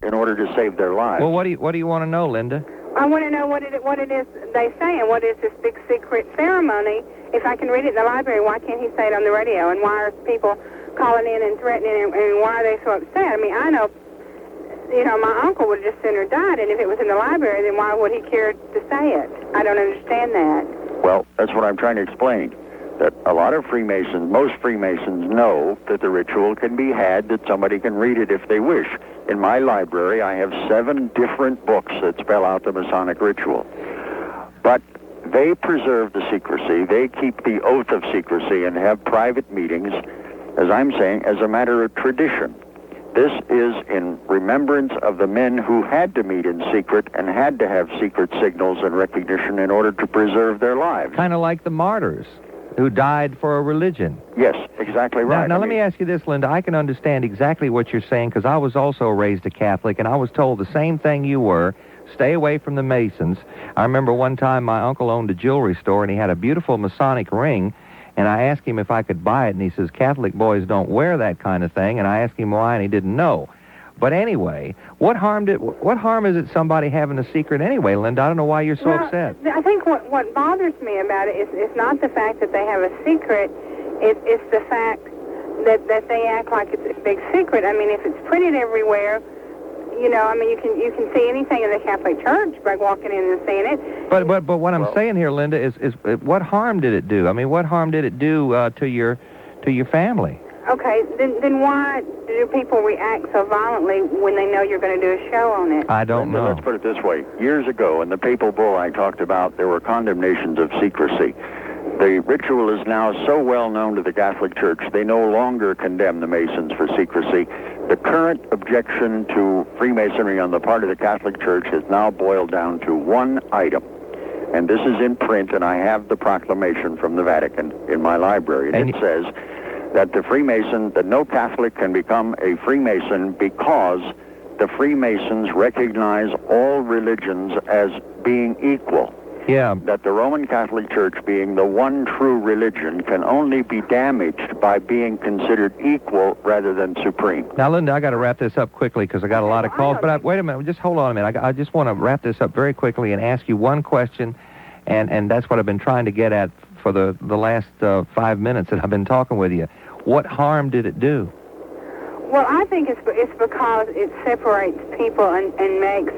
in order to save their lives. Well, what do you want to know, Linda? I want to know what it is they say, and what is this big secret ceremony. If I can read it in the library, why can't he say it on the radio? And why are people calling in and threatening, and why are they so upset? I mean, I know, my uncle would have just sooner died, and if it was in the library, then why would he care to say it? I don't understand that. Well, that's what I'm trying to explain. That a lot of Freemasons, most Freemasons know that the ritual can be had, that somebody can read it if they wish. In my library, I have 7 different books that spell out the Masonic ritual. But they preserve the secrecy. They keep the oath of secrecy and have private meetings, as I'm saying, as a matter of tradition. This is in remembrance of the men who had to meet in secret and had to have secret signals and recognition in order to preserve their lives. Kind of like the martyrs who died for a religion. Yes, exactly right. Now let me ask you this, Linda. I can understand exactly what you're saying, because I was also raised a Catholic, and I was told the same thing you were. Stay away from the Masons. I remember one time my uncle owned a jewelry store, and he had a beautiful Masonic ring, and I asked him if I could buy it, and he says, Catholic boys don't wear that kind of thing, and I asked him why, and he didn't know. But anyway, what harm is it somebody having a secret anyway, Linda? I don't know why you're so upset. I think what bothers me about it is not the fact that they have a secret, it's the fact that they act like it's a big secret. I mean, if it's printed everywhere, you can see anything in the Catholic Church by walking in and seeing it. But what I'm saying here, Linda, is what harm did it do? I mean, what harm did it do to your family? Okay, then why do people react so violently when they know you're going to do a show on it? I don't know. Let's put it this way. Years ago, in the papal bull I talked about, there were condemnations of secrecy. The ritual is now so well known to the Catholic Church, they no longer condemn the Masons for secrecy. The current objection to Freemasonry on the part of the Catholic Church has now boiled down to one item. And this is in print, and I have the proclamation from the Vatican in my library. And it says that that no Catholic can become a Freemason because the Freemasons recognize all religions as being equal. Yeah. That the Roman Catholic Church, being the one true religion, can only be damaged by being considered equal rather than supreme. Now, Linda, I got to wrap this up quickly because I got a lot of calls. But wait a minute. Just hold on a minute. I just want to wrap this up very quickly and ask you one question, and that's what I've been trying to get at for the last 5 minutes that I've been talking with you. What harm did it do? Well, I think it's because it separates people and makes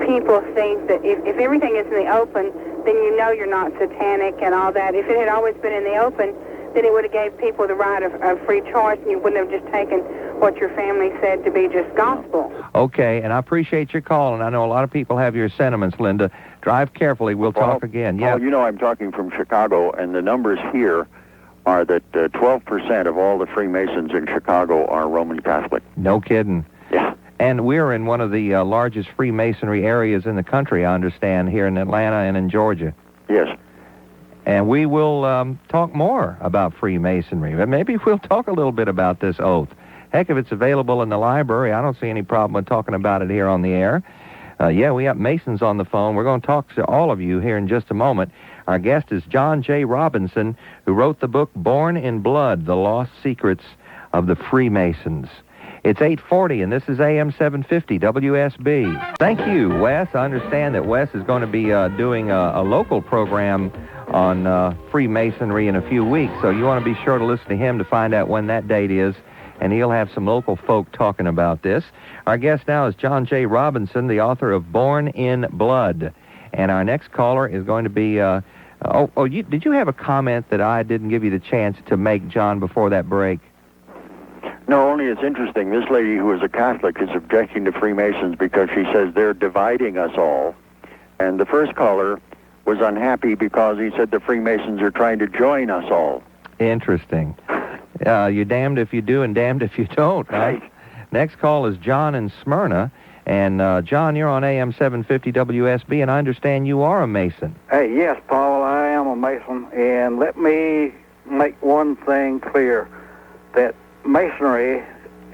people think that if everything is in the open, then you're not satanic and all that. If it had always been in the open, then it would have gave people the right of free choice, and you wouldn't have just taken what your family said to be just gospel. Okay, and I appreciate your call, and I know a lot of people have your sentiments, Linda. Drive carefully. We'll talk again. Yeah. I'm talking from Chicago, and the numbers here are that 12% of all the Freemasons in Chicago are Roman Catholic. No kidding. Yeah. And we're in one of the largest Freemasonry areas in the country, I understand, here in Atlanta and in Georgia. Yes. And we will talk more about Freemasonry. But maybe we'll talk a little bit about this oath. Heck, if it's available in the library, I don't see any problem with talking about it here on the air. Yeah, we got Masons on the phone. We're going to talk to all of you here in just a moment. Our guest is John J. Robinson, who wrote the book Born in Blood, The Lost Secrets of the Freemasons. It's 8:40, and this is AM-750 WSB. Thank you, Wes. I understand that Wes is going to be doing a local program on Freemasonry in a few weeks, so you want to be sure to listen to him to find out when that date is, and he'll have some local folk talking about this. Our guest now is John J. Robinson, the author of Born in Blood. And our next caller is going to be... did you have a comment that I didn't give you the chance to make, John, before that break? No, only it's interesting. This lady who is a Catholic is objecting to Freemasons because she says they're dividing us all. And the first caller was unhappy because he said the Freemasons are trying to join us all. Interesting. You're damned if you do and damned if you don't, right? Next call is John in Smyrna. And, John, you're on AM-750 WSB, and I understand you are a Mason. Hey, yes, Paul, I am a Mason. And let me make one thing clear, that Masonry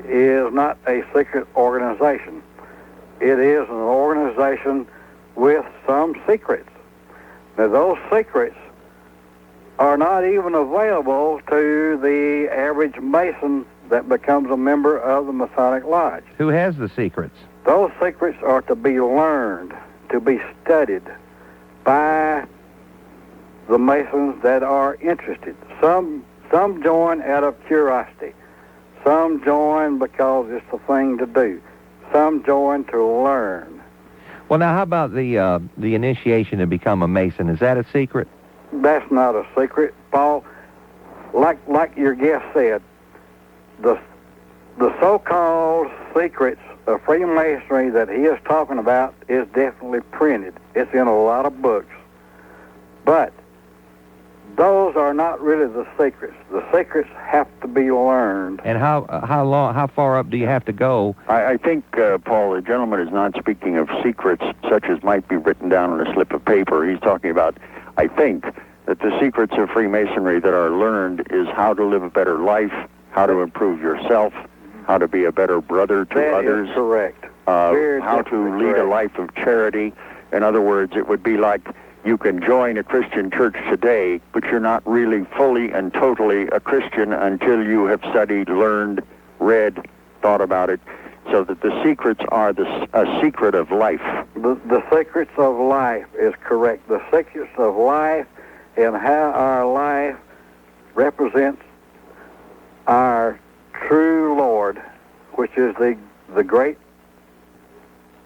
is not a secret organization. It is an organization with some secrets. Now, those secrets are not even available to the average Mason that becomes a member of the Masonic Lodge. Who has the secrets? Those secrets are to be learned, to be studied by the Masons that are interested. Some join out of curiosity. Some join because it's the thing to do. Some join to learn. Well, now, how about the initiation to become a Mason? Is that a secret? That's not a secret, Paul. Like your guest said, the so-called secrets of Freemasonry that he is talking about is definitely printed. It's in a lot of books. But those are not really the secrets. The secrets have to be learned. And how far up do you have to go? I think, Paul, the gentleman is not speaking of secrets such as might be written down on a slip of paper. He's talking about, I think, that the secrets of Freemasonry that are learned is how to live a better life, how to improve yourself, how to be a better brother to others. That is correct. How to lead a life of charity. In other words, it would be like you can join a Christian church today, but you're not really fully and totally a Christian until you have studied, learned, read, thought about it, so that the secrets are a secret of life. The secrets of life is correct. The secrets of life and how our life represents our true Lord, which is the great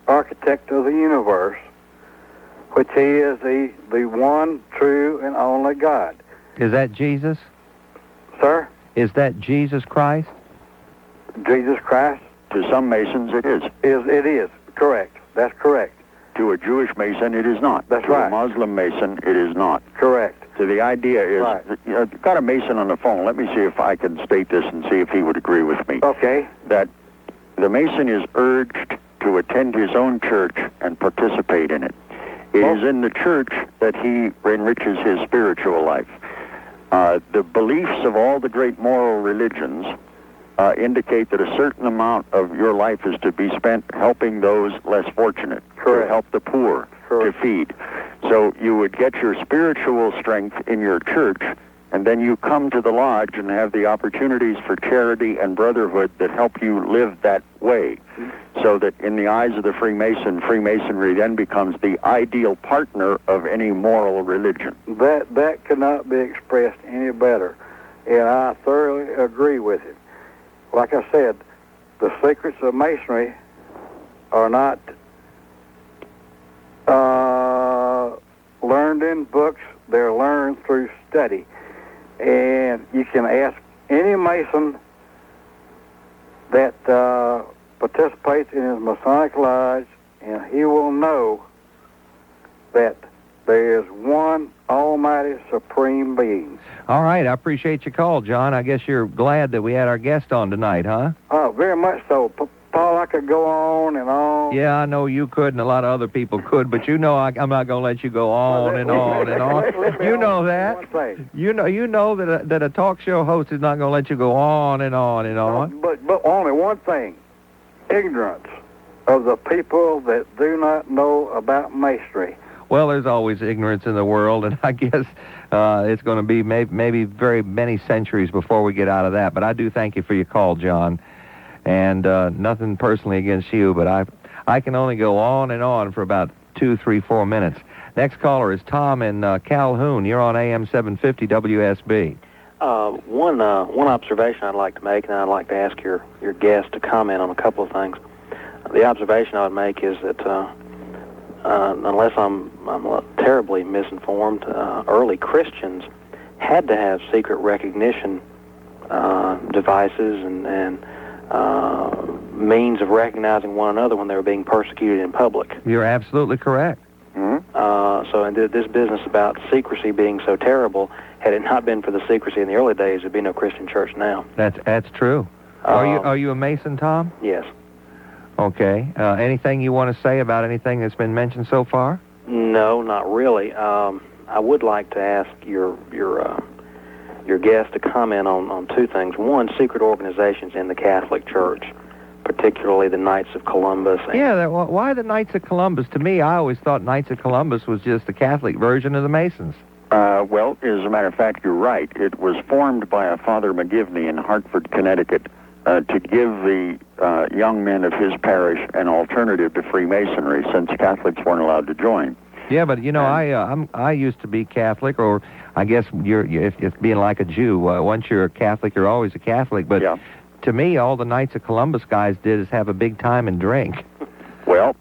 architect of the universe, which he is the one true and only God. Is that Jesus? Sir? Is that Jesus Christ? Jesus Christ? To some Masons, it is. It is, correct. That's correct. To a Jewish Mason, it is not. That's to right. a Muslim Mason, it is not. Correct. So the idea is, I've got a Mason on the phone. Let me see if I can state this and see if he would agree with me. Okay. That the Mason is urged to attend his own church and participate in it. It is in the church that he enriches his spiritual life. The beliefs of all the great moral religions indicate that a certain amount of your life is to be spent helping those less fortunate, correct, to help the poor, correct, to feed. So you would get your spiritual strength in your church, and then you come to the lodge and have the opportunities for charity and brotherhood that help you live that way. So that in the eyes of the Freemason, Freemasonry then becomes the ideal partner of any moral religion. That cannot be expressed any better, and I thoroughly agree with it. Like I said, the secrets of Masonry are not learned in books. They're learned through study. And you can ask any Mason that participates in his Masonic Lodge, and he will know that there is one almighty supreme being. All right, I appreciate your call, John. I guess you're glad that we had our guest on tonight, huh? Oh, very much so. Paul, I could go on and on. Yeah, I know you could, and a lot of other people could, but you know I'm not going to let you go on and on and on. You know that. You know that a talk show host is not going to let you go on and on and on. But only one thing: ignorance of the people that do not know about Masonry. Well, there's always ignorance in the world, and I guess it's going to be maybe very many centuries before we get out of that. But I do thank you for your call, John. And nothing personally against you, but I can only go on and on for about 2, 3, 4 minutes. Next caller is Tom in Calhoun. You're on AM-750 WSB. One observation I'd like to make, and I'd like to ask your guest to comment on a couple of things. The observation I would make is that unless I'm terribly misinformed, early Christians had to have secret recognition devices and means of recognizing one another when they were being persecuted in public. You're absolutely correct. Mm-hmm. So in this business about secrecy being so terrible, had it not been for the secrecy in the early days, there'd be no Christian church now. That's true. Are you a Mason, Tom? Yes. Okay. Anything you want to say about anything that's been mentioned so far? No, not really. I would like to ask your guest to comment on two things. One, secret organizations in the Catholic Church, particularly the Knights of Columbus. Why the Knights of Columbus? To me, I always thought Knights of Columbus was just the Catholic version of the Masons. Well, as a matter of fact, you're right. It was formed by a Father McGivney in Hartford, Connecticut, to give the young men of his parish an alternative to Freemasonry, since Catholics weren't allowed to join. Yeah, but you know, I used to be Catholic, or I guess if being like a Jew. Once you're a Catholic, you're always a Catholic. But to me, all the Knights of Columbus guys did is have a big time and drink. Well,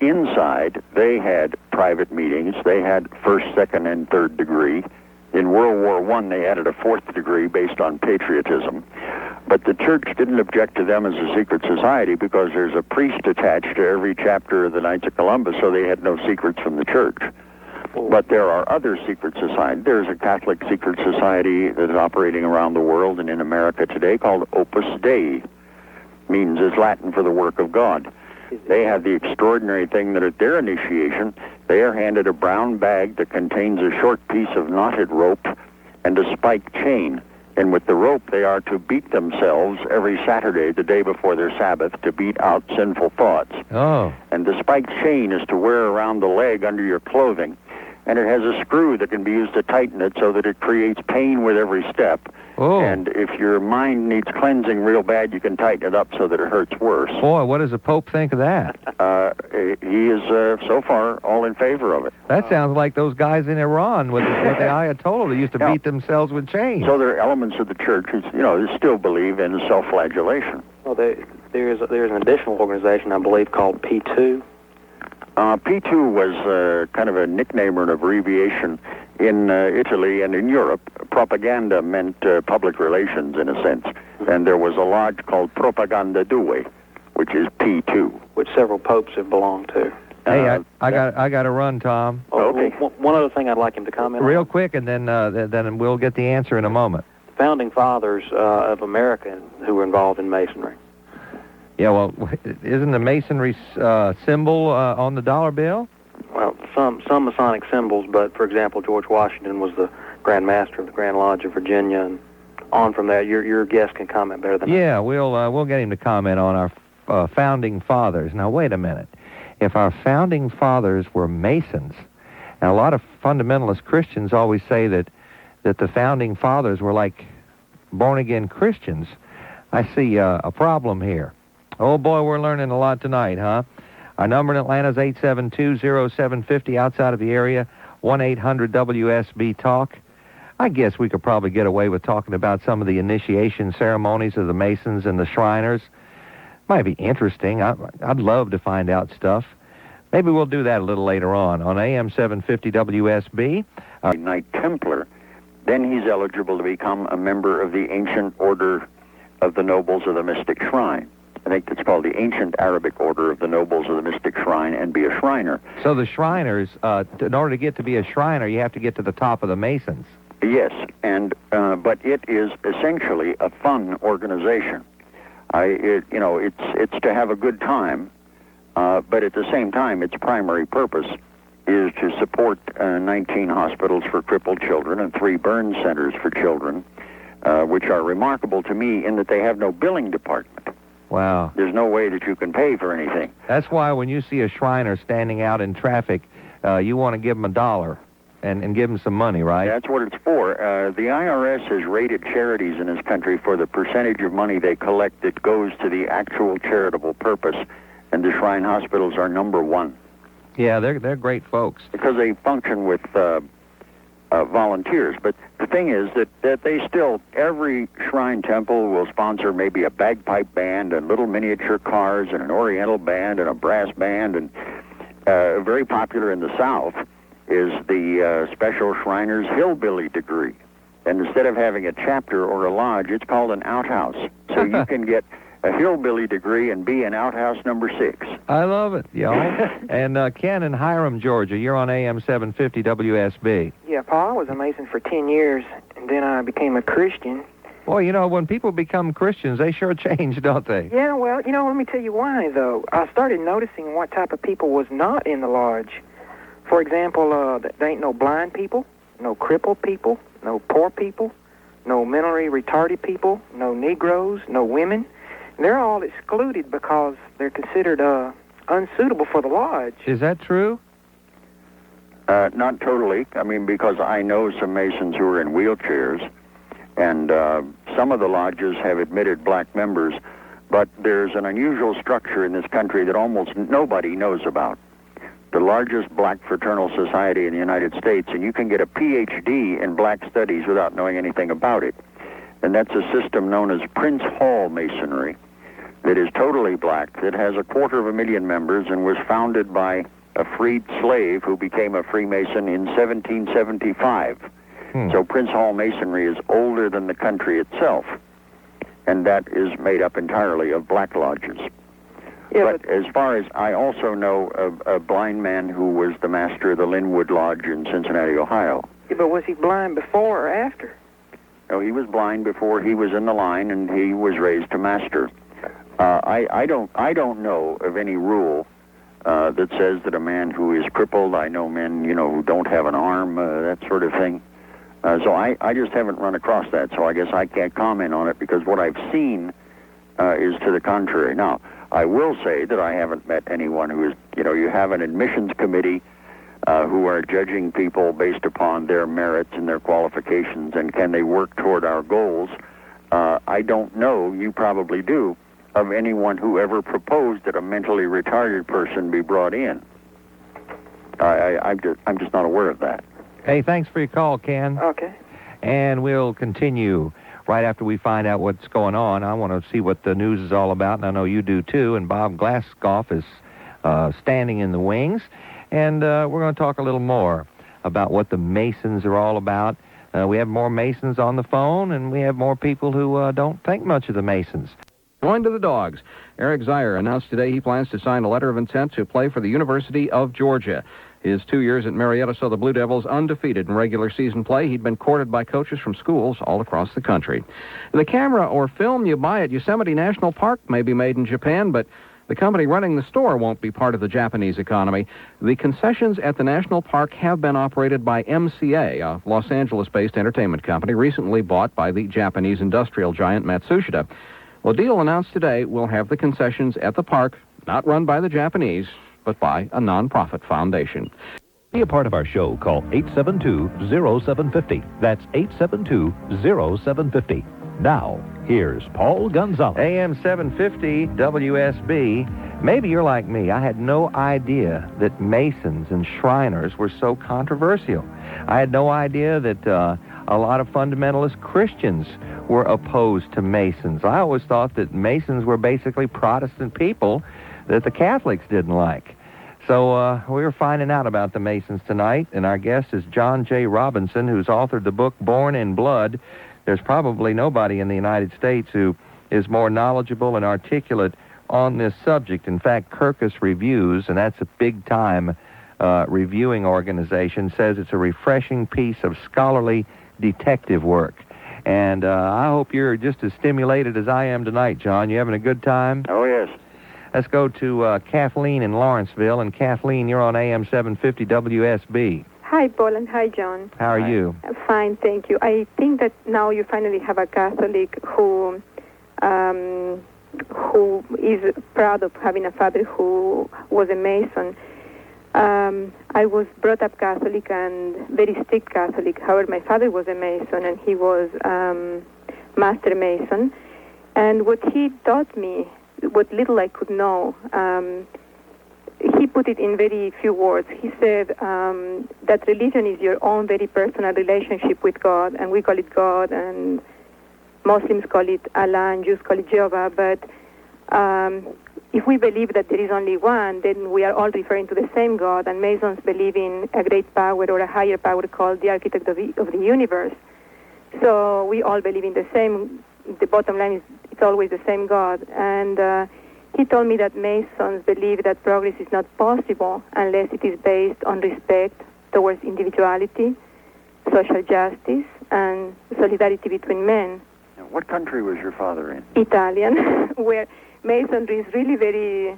inside they had private meetings. They had first, second, and third degree. In World War I, they added a fourth degree based on patriotism. But the church didn't object to them as a secret society because there's a priest attached to every chapter of the Knights of Columbus, so they had no secrets from the church. But there are other secret societies. There's a Catholic secret society that is operating around the world and in America today called Opus Dei. Means is Latin for the work of God. They have the extraordinary thing that at their initiation, they are handed a brown bag that contains a short piece of knotted rope and a spiked chain. And with the rope, they are to beat themselves every Saturday, the day before their Sabbath, to beat out sinful thoughts. Oh. And the spiked chain is to wear around the leg under your clothing. And it has a screw that can be used to tighten it so that it creates pain with every step. Oh. And if your mind needs cleansing real bad, you can tighten it up so that it hurts worse. Boy, what does the Pope think of that? He is, so far, all in favor of it. That sounds like those guys in Iran with the Ayatollah that used to beat themselves with chains. So there are elements of the church that still believe in self-flagellation. Well, there's an additional organization, I believe, called P2. P2 was kind of a nickname or an abbreviation in Italy and in Europe. Propaganda meant public relations, in a sense. And there was a lodge called Propaganda Due, which is P2. Which several popes have belonged to. Hey, I got to run, Tom. Okay. One other thing I'd like him to comment on. Real quick, and then we'll get the answer in a moment. The founding fathers of America who were involved in Masonry. Yeah, well, isn't the Masonry symbol on the dollar bill? Well, some Masonic symbols, but for example, George Washington was the Grand Master of the Grand Lodge of Virginia, and on from that, your guest can comment better than I. Yeah, we'll get him to comment on our founding fathers. Now, wait a minute. If our founding fathers were Masons, and a lot of fundamentalist Christians always say that the founding fathers were like born-again Christians, I see a problem here. Oh, boy, we're learning a lot tonight, huh? Our number in Atlanta is 872-0750. Outside of the area, 1-800-WSB-TALK. I guess we could probably get away with talking about some of the initiation ceremonies of the Masons and the Shriners. Might be interesting. I'd love to find out stuff. Maybe we'll do that a little later on AM-750 WSB. A Knight Templar, then he's eligible to become a member of the Ancient Order of the Nobles of the Mystic Shrine. I think it's called the Ancient Arabic Order of the Nobles of the Mystic Shrine, and be a Shriner. So the Shriners, in order to get to be a Shriner, you have to get to the top of the Masons. Yes, and but it is essentially a fun organization. It's to have a good time, but at the same time, its primary purpose is to support 19 hospitals for crippled children and 3 burn centers for children, which are remarkable to me in that they have no billing department. Wow. There's no way that you can pay for anything. That's why when you see a Shriner standing out in traffic, you want to give them $1 and give them some money, right? That's what it's for. The IRS has rated charities in this country for the percentage of money they collect that goes to the actual charitable purpose, and the Shrine hospitals are number 1. Yeah, they're great folks. Because they function with volunteers. But the thing is that they still, every Shrine temple will sponsor maybe a bagpipe band and little miniature cars and an oriental band and a brass band. And very popular in the South is the Special Shriners Hillbilly degree. And instead of having a chapter or a lodge, it's called an outhouse. So you can get a hillbilly degree and be an outhouse number 6. I love it, y'all. And Ken in Hiram, Georgia, you're on AM-750 WSB. Yeah, Paul, I was a Mason for 10 years, and then I became a Christian. Well, when people become Christians, they sure change, don't they? Yeah, well, let me tell you why, though. I started noticing what type of people was not in the lodge. For example, there ain't no blind people, no crippled people, no poor people, no mentally retarded people, no Negroes, no women. They're all excluded because they're considered unsuitable for the lodge. Is that true? Not totally. I mean, because I know some Masons who are in wheelchairs, and some of the lodges have admitted black members, but there's an unusual structure in this country that almost nobody knows about. The largest black fraternal society in the United States, and you can get a PhD in black studies without knowing anything about it. And that's a system known as Prince Hall Masonry that is totally black, that has 250,000 members and was founded by a freed slave who became a Freemason in 1775. So Prince Hall Masonry is older than the country itself, and that is made up entirely of black lodges. Yeah, but as far as I also know of a blind man who was the master of the Linwood Lodge in Cincinnati, Ohio. Yeah, but was he blind before or after? No, he was blind before he was in the line, and he was raised to master. I don't know of any rule that says that a man who is crippled, I know men, who don't have an arm, that sort of thing. So I just haven't run across that, so I guess I can't comment on it, because what I've seen is to the contrary. Now, I will say that I haven't met anyone who is, you have an admissions committee who are judging people based upon their merits and their qualifications, and can they work toward our goals. I don't know, you probably do, of anyone who ever proposed that a mentally retarded person be brought in. I'm just not aware of that. Hey, thanks for your call, Ken. Okay. And we'll continue right after we find out what's going on. I want to see what the news is all about, and I know you do too. And Bob Glasscoff is standing in the wings. And we're going to talk a little more about what the Masons are all about. We have more Masons on the phone, and we have more people who don't think much of the Masons. Going to the Dogs. Eric Zier announced today he plans to sign a letter of intent to play for the University of Georgia. His 2 years at Marietta saw the Blue Devils undefeated in regular season play. He'd been courted by coaches from schools all across the country. The camera or film you buy at Yosemite National Park may be made in Japan, but the company running the store won't be part of the Japanese economy. The concessions at the national park have been operated by MCA, a Los Angeles-based entertainment company recently bought by the Japanese industrial giant Matsushita. Well, the deal announced today will have the concessions at the park not run by the Japanese, but by a nonprofit foundation. Be a part of our show. Call 872-0750. That's 872-0750. Now, here's Paul Gonzales. AM-750 WSB. Maybe you're like me. I had no idea that Masons and Shriners were so controversial. I had no idea that a lot of fundamentalist Christians were opposed to Masons. I always thought that Masons were basically Protestant people that the Catholics didn't like. So we were finding out about the Masons tonight, and our guest is John J. Robinson, who's authored the book Born in Blood. There's probably nobody in the United States who is more knowledgeable and articulate on this subject. In fact, Kirkus Reviews, and that's a big-time reviewing organization, says it's a refreshing piece of scholarly detective work. And I hope you're just as stimulated as I am tonight, John. You having a good time? Oh, yes. Let's go to Kathleen in Lawrenceville. And Kathleen, you're on AM-750 WSB. Hi, Paul, and hi, John. How are you? Fine, thank you. I think that now you finally have a Catholic who is proud of having a father who was a Mason. I was brought up Catholic and very strict Catholic. However, my father was a Mason, and he was Master Mason. And what he taught me, what little I could know, he put it in very few words. He said that religion is your own very personal relationship with God, and we call it God, and Muslims call it Allah, and Jews call it Jehovah. But if we believe that there is only one, then we are all referring to the same God, and Masons believe in a great power or a higher power called the architect of the universe. So we all believe in the same. The bottom line is it's always the same God. And he told me that Masons believe that progress is not possible unless it is based on respect towards individuality, social justice, and solidarity between men. Now, what country was your father in? Italian, where Masonry is really very,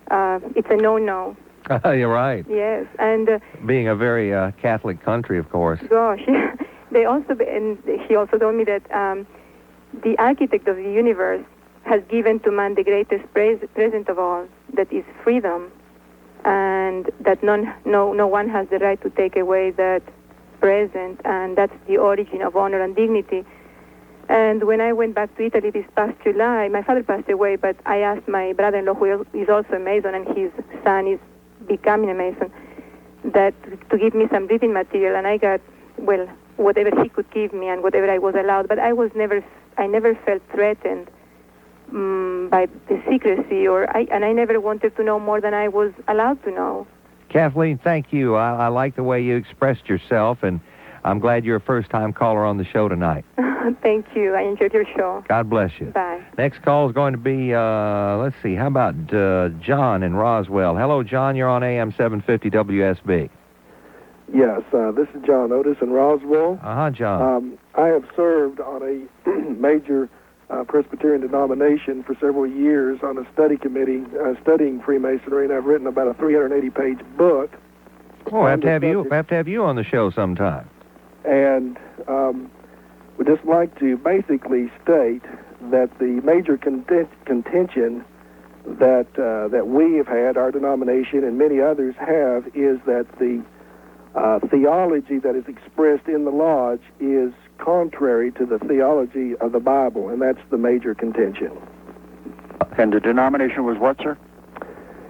it's a no-no. You're right. Yes, and being a very Catholic country, of course. Gosh, they also, and he also told me that the architect of the universe has given to man the greatest present of all, that is freedom, and that no one has the right to take away that present, and that's the origin of honor and dignity. And when I went back to Italy this past July, my father passed away, but I asked my brother-in-law, who is also a Mason, and his son is becoming a Mason, that to give me some reading material, and I got, well, whatever he could give me and whatever I was allowed. But I never felt threatened by the secrecy, and I never wanted to know more than I was allowed to know. Kathleen, thank you. I like the way you expressed yourself, and I'm glad you're a first-time caller on the show tonight. Thank you. I enjoyed your show. God bless you. Bye. Next call is going to be, let's see, how about John in Roswell? Hello, John. You're on AM-750 WSB. Yes, this is John Otis in Roswell. John. I have served on a major Presbyterian denomination for several years on a study committee studying Freemasonry, and I've written about a 380-page book. Oh, I have to have you on the show sometime. And would just like to basically state that the major contention that we have had, our denomination and many others have, is that the theology that is expressed in the lodge is contrary to the theology of the Bible, and that's the major contention. And the denomination was what, sir?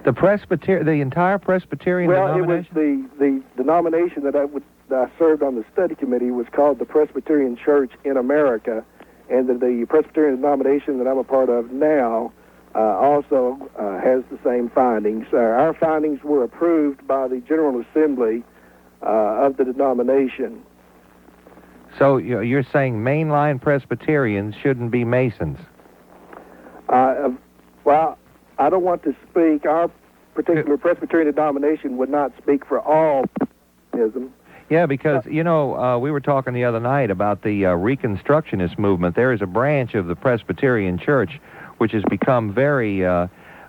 The entire Presbyterian denomination? Well, it was the denomination that I served on the study committee was called the Presbyterian Church in America, and the Presbyterian denomination that I'm a part of now also has the same findings. Our findings were approved by the General Assembly of the denomination. So you're saying mainline Presbyterians shouldn't be Masons? Well, I don't want to speak. Our particular Presbyterian denomination would not speak for all Presbyterianism. Yeah, because, we were talking the other night about the Reconstructionist movement. There is a branch of the Presbyterian Church which has become very,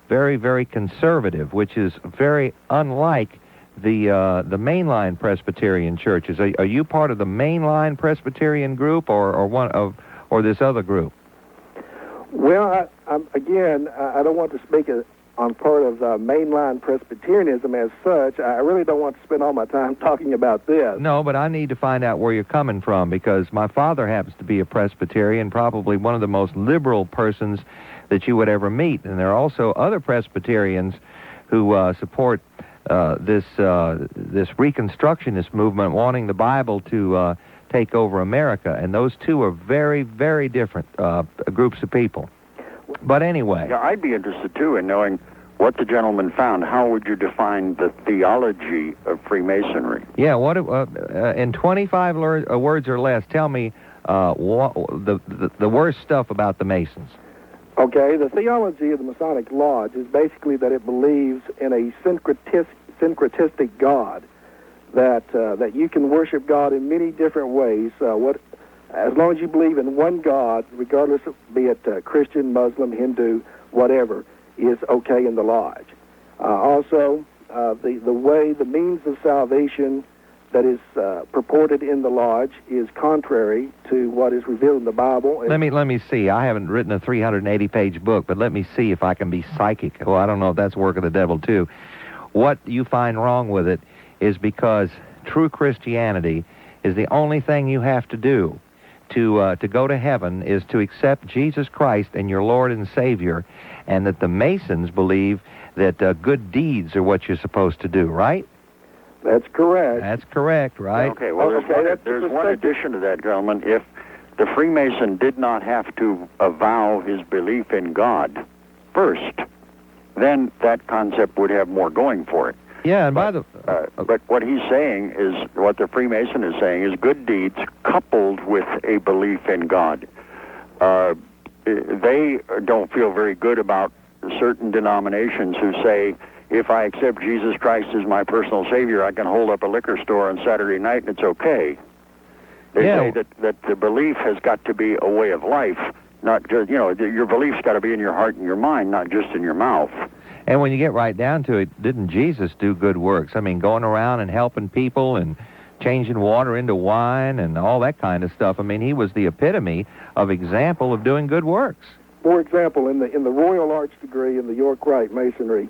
very conservative, which is very unlike the mainline Presbyterian churches. Are you part of the mainline Presbyterian group or this other group? Well, I don't want to speak on part of mainline Presbyterianism as such. I really don't want to spend all my time talking about this. No, but I need to find out where you're coming from, because my father happens to be a Presbyterian, probably one of the most liberal persons that you would ever meet. And there are also other Presbyterians who support this Reconstructionist movement, wanting the Bible to take over America. And those two are very, very different groups of people. But anyway. Yeah, I'd be interested, too, in knowing what the gentleman found. How would you define the theology of Freemasonry? Yeah, in 25 words or less, tell me the worst stuff about the Masons. Okay, the theology of the Masonic Lodge is basically that it believes in a syncretistic God, that you can worship God in many different ways. As long as you believe in one God, regardless of be it Christian, Muslim, Hindu, whatever, is okay in the lodge. Also, the means of salvation that is purported in the lodge is contrary to what is revealed in the Bible. Let me see. I haven't written a 380-page book, but let me see if I can be psychic. Well, I don't know if that's work of the devil, too. What you find wrong with it is because true Christianity is the only thing you have to do to go to heaven is to accept Jesus Christ and your Lord and Savior, and that the Masons believe that good deeds are what you're supposed to do, right? That's correct. That's correct, right? Okay, well, there's one addition to that, gentlemen. If the Freemason did not have to avow his belief in God first, then that concept would have more going for it. Yeah, and but what he's saying is, what the Freemason is saying is good deeds coupled with a belief in God. They don't feel very good about certain denominations who say, if I accept Jesus Christ as my personal Savior, I can hold up a liquor store on Saturday night and it's okay. They say that the belief has got to be a way of life, not just, your belief's got to be in your heart and your mind, not just in your mouth. And when you get right down to it, didn't Jesus do good works? I mean, going around and helping people and changing water into wine and all that kind of stuff. I mean, he was the epitome of example of doing good works. For example, in the Royal Arch degree in the York Rite Masonry,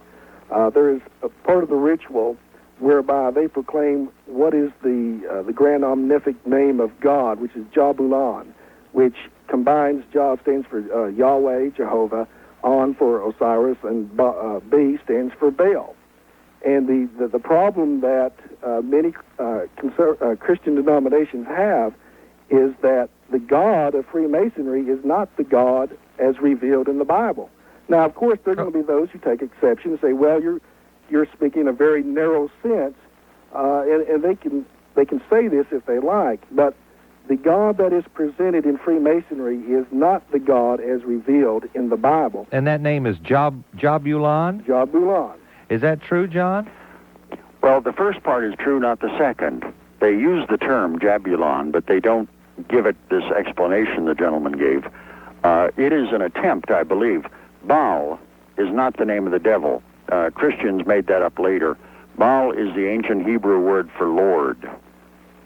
there is a part of the ritual whereby they proclaim what is the grand omnific name of God, which is Jabulan, which combines Jah stands for Yahweh, Jehovah, On for Osiris, and B stands for Baal. And the problem that many Christian denominations have is that the God of Freemasonry is not the God as revealed in the Bible. Now, of course, there are going to be those who take exception and say, well, you're speaking a very narrow sense, and they can say this if they like, but the God that is presented in Freemasonry is not the God as revealed in the Bible. And that name is Jabulon? Jabulon. Is that true, John? Well, the first part is true, not the second. They use the term Jabulon, but they don't give it this explanation the gentleman gave. It is an attempt, I believe. Baal is not the name of the devil. Christians made that up later. Baal is the ancient Hebrew word for Lord.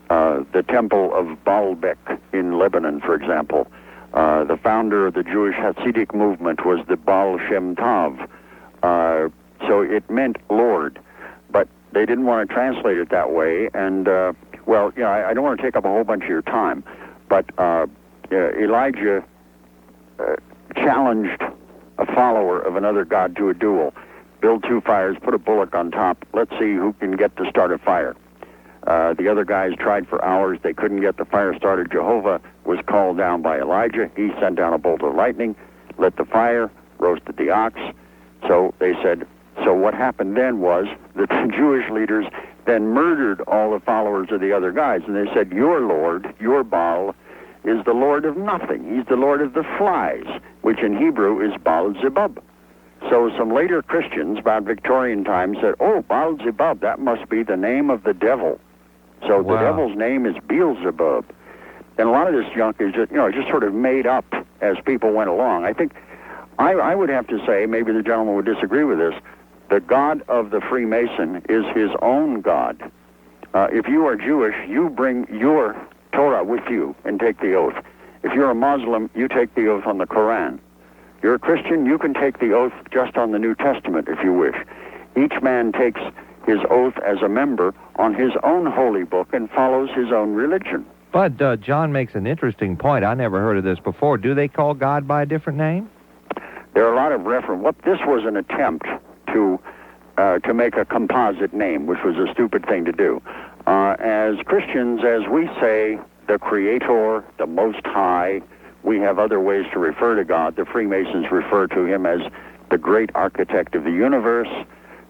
The temple of Baalbek in Lebanon, for example. The founder of the Jewish Hasidic movement was the Baal Shem Tov. So it meant Lord. But they didn't want to translate it that way. And, well, you know, I don't want to take up a whole bunch of your time, but Elijah challenged a follower of another god to a duel. Build 2 fires, put a bullock on top. Let's see who can get to start a fire. The other guys tried for hours. They couldn't get the fire started. Jehovah was called down by Elijah. He sent down a bolt of lightning, lit the fire, roasted the ox. So they said, so what happened then was that the Jewish leaders then murdered all the followers of the other guys. And they said, your Lord, your Baal, is the Lord of nothing. He's the Lord of the flies, which in Hebrew is Baal-zebub. So some later Christians, about Victorian times, said, oh, Baal-zebub, that must be the name of the devil. So the devil's name is Beelzebub. And a lot of this junk is just, you know, just sort of made up as people went along. I think I would have to say, maybe the gentleman would disagree with this, the God of the Freemason is his own God. If you are Jewish, you bring your Torah with you and take the oath. If you're a Muslim, you take the oath on the Quran. You're a Christian, you can take the oath just on the New Testament if you wish. Each man takes his oath as a member on his own holy book and follows his own religion. But John makes an interesting point. I never heard of this before. Do they call God by a different name? There are a lot of references. This was an attempt to make a composite name, which was a stupid thing to do. As Christians, as we say, the Creator, the Most High, we have other ways to refer to God. The Freemasons refer to him as the great architect of the universe,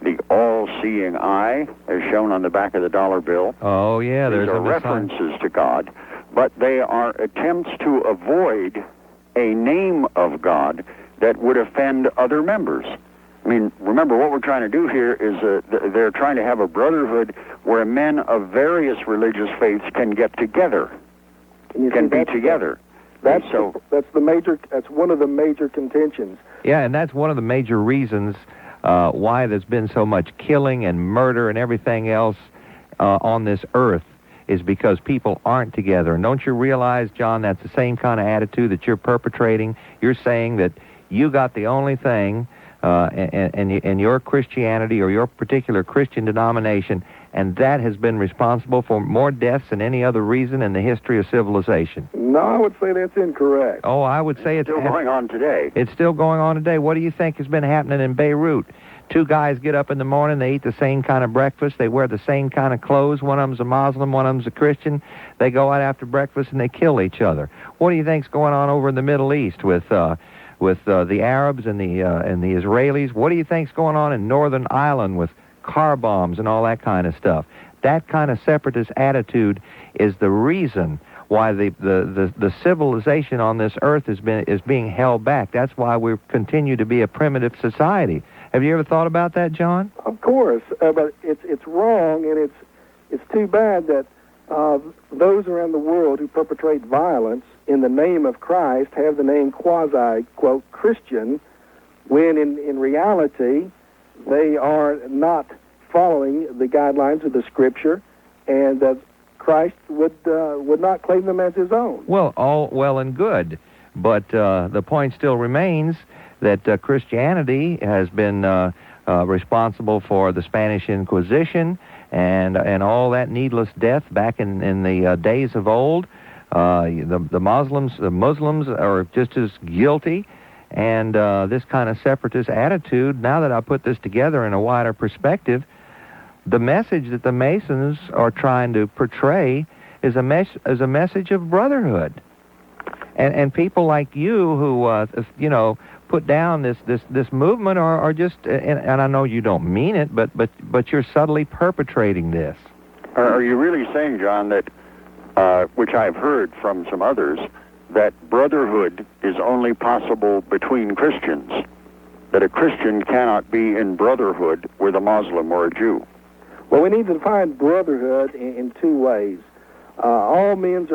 the all-seeing eye, as shown on the back of the dollar bill. Oh, yeah, there's These are references to God, but they are attempts to avoid a name of God that would offend other members. I mean, remember, what we're trying to do here is they're trying to have a brotherhood where men of various religious faiths can get together, can be together. That's one of the major contentions. Yeah, and that's one of the major reasons why there's been so much killing and murder and everything else on this earth, is because people aren't together. And don't you realize, John, that's the same kind of attitude that you're perpetrating? You're saying that you got the only thing in your Christianity or your particular Christian denomination, and that has been responsible for more deaths than any other reason in the history of civilization. No, I would say that's incorrect. Oh, I would say it's still going on today. It's still going on today. What do you think has been happening in Beirut? 2 guys get up in the morning, they eat the same kind of breakfast, they wear the same kind of clothes. One of them's a Muslim, one of them's a Christian. They go out after breakfast and they kill each other. What do you think's going on over in the Middle East with the Arabs and the Israelis? What do you think's going on in Northern Ireland with car bombs and all that kind of stuff? That kind of separatist attitude is the reason why the civilization on this earth is being held back. That's why we continue to be a primitive society. Have you ever thought about that, John? Of course, but it's wrong, and it's too bad that those around the world who perpetrate violence in the name of Christ have the name quasi, quote, Christian, when in reality they are not following the guidelines of the Scripture, and Christ would not claim them as his own. Well, all well and good, but the point still remains that Christianity has been responsible for the Spanish Inquisition and all that needless death back in the days of old. The Muslims are just as guilty, and this kind of separatist attitude, now that I put this together in a wider perspective, the message that the Masons are trying to portray is a message of brotherhood. And people like you who, put down this movement are just, and I know you don't mean it, but you're subtly perpetrating this. Are you really saying, John, that, which I've heard from some others, that brotherhood is only possible between Christians, that a Christian cannot be in brotherhood with a Muslim or a Jew? Well, we need to define brotherhood in two ways. All men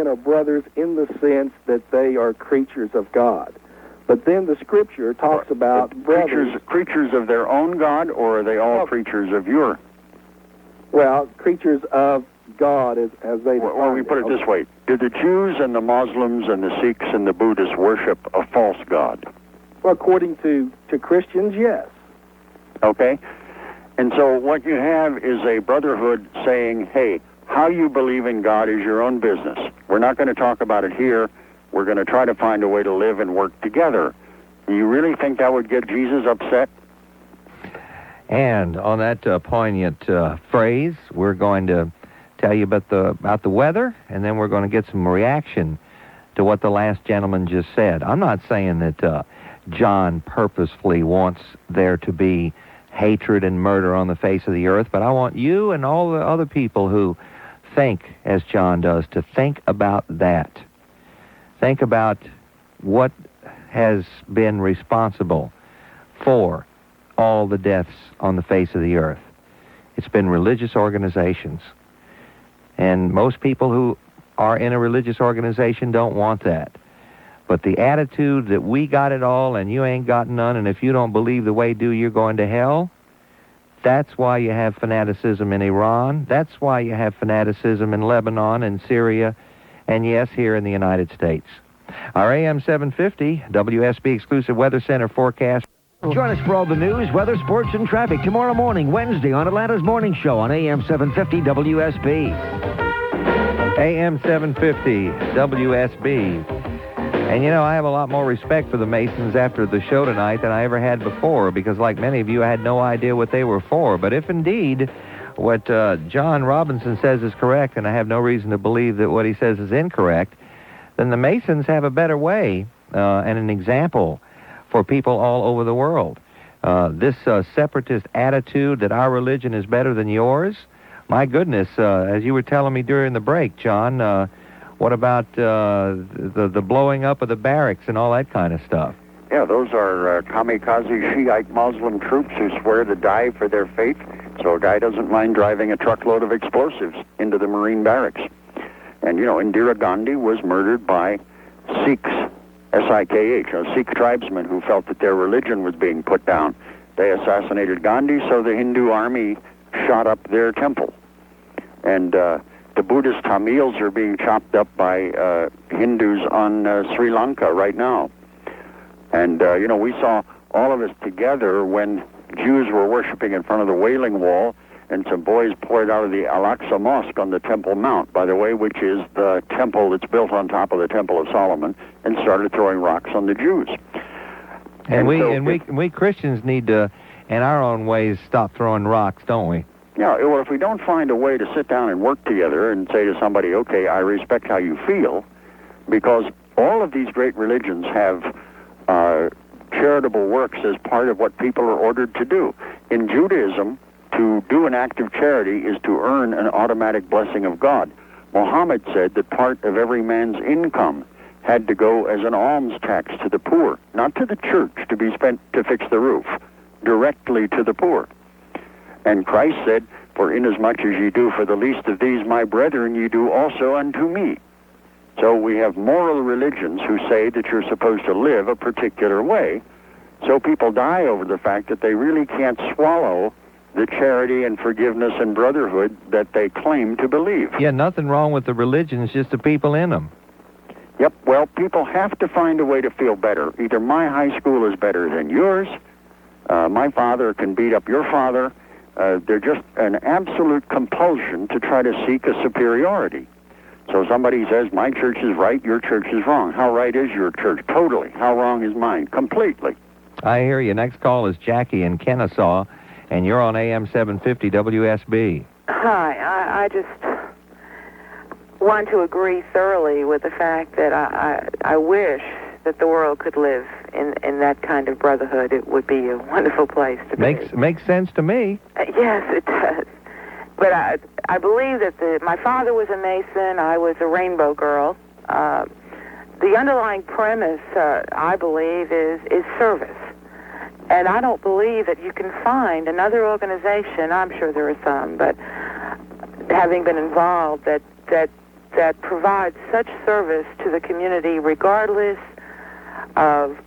are brothers in the sense that they are creatures of God. But then the Scripture talks about brothers. Creatures of their own God, or are they all creatures of your? Well, creatures of God as they define Well, we put it this way. Do the Jews and the Muslims and the Sikhs and the Buddhists worship a false God? Well, according to Christians, yes. Okay. And so what you have is a brotherhood saying, hey, how you believe in God is your own business. We're not going to talk about it here. We're going to try to find a way to live and work together. Do you really think that would get Jesus upset? And on that poignant phrase, we're going to tell you about the weather, and then we're going to get some reaction to what the last gentleman just said. I'm not saying that John purposefully wants there to be hatred and murder on the face of the earth, but I want you and all the other people who think as John does to think about that. Think about what has been responsible for all the deaths on the face of the earth. It's been religious organizations. And most people who are in a religious organization don't want that. But the attitude that we got it all and you ain't got none, and if you don't believe the way do, you're going to hell, that's why you have fanaticism in Iran. That's why you have fanaticism in Lebanon and Syria, and yes, here in the United States. Our AM-750 WSB exclusive Weather Center forecast. Join us for all the news, weather, sports, and traffic tomorrow morning, Wednesday, on Atlanta's Morning Show on AM-750 WSB. AM-750 WSB. And, I have a lot more respect for the Masons after the show tonight than I ever had before, because like many of you, I had no idea what they were for. But if indeed what John Robinson says is correct, and I have no reason to believe that what he says is incorrect, then the Masons have a better way and an example for people all over the world. This separatist attitude that our religion is better than yours, my goodness, as you were telling me during the break, John, what about the blowing up of the barracks and all that kind of stuff? Yeah, those are kamikaze Shiite Muslim troops who swear to die for their faith, so a guy doesn't mind driving a truckload of explosives into the Marine barracks. And, Indira Gandhi was murdered by Sikhs, S-I-K-H, Sikh tribesmen who felt that their religion was being put down. They assassinated Gandhi, so the Hindu army shot up their temple. And the Buddhist Tamils are being chopped up by Hindus on Sri Lanka right now. And, we saw all of us together when Jews were worshiping in front of the Wailing Wall, and some boys poured out of the Al-Aqsa Mosque on the Temple Mount, by the way, which is the temple that's built on top of the Temple of Solomon, and started throwing rocks on the Jews. And we Christians need to, in our own ways, stop throwing rocks, don't we? Yeah, well, if we don't find a way to sit down and work together and say to somebody, okay, I respect how you feel, because all of these great religions have charitable works as part of what people are ordered to do. In Judaism, to do an act of charity is to earn an automatic blessing of God. Muhammad said that part of every man's income had to go as an alms tax to the poor, not to the church to be spent to fix the roof, directly to the poor. And Christ said, for inasmuch as ye do for the least of these my brethren, ye do also unto me. So we have moral religions who say that you're supposed to live a particular way. So people die over the fact that they really can't swallow the charity and forgiveness and brotherhood that they claim to believe. Yeah, nothing wrong with the religions, just the people in them. Yep, well, people have to find a way to feel better. Either my high school is better than yours, my father can beat up your father. They're just an absolute compulsion to try to seek a superiority. So somebody says, my church is right, your church is wrong. How right is your church? Totally. How wrong is mine? Completely. I hear you. Next call is Jackie in Kennesaw, and you're on AM-750 WSB. Hi, I just want to agree thoroughly with the fact that I wish that the world could live in that kind of brotherhood. It would be a wonderful place to be. Makes sense to me. Yes, it does. But I believe that my father was a Mason. I was a Rainbow Girl. The underlying premise, I believe, is service. And I don't believe that you can find another organization, I'm sure there are some, but having been involved, that provides such service to the community regardless of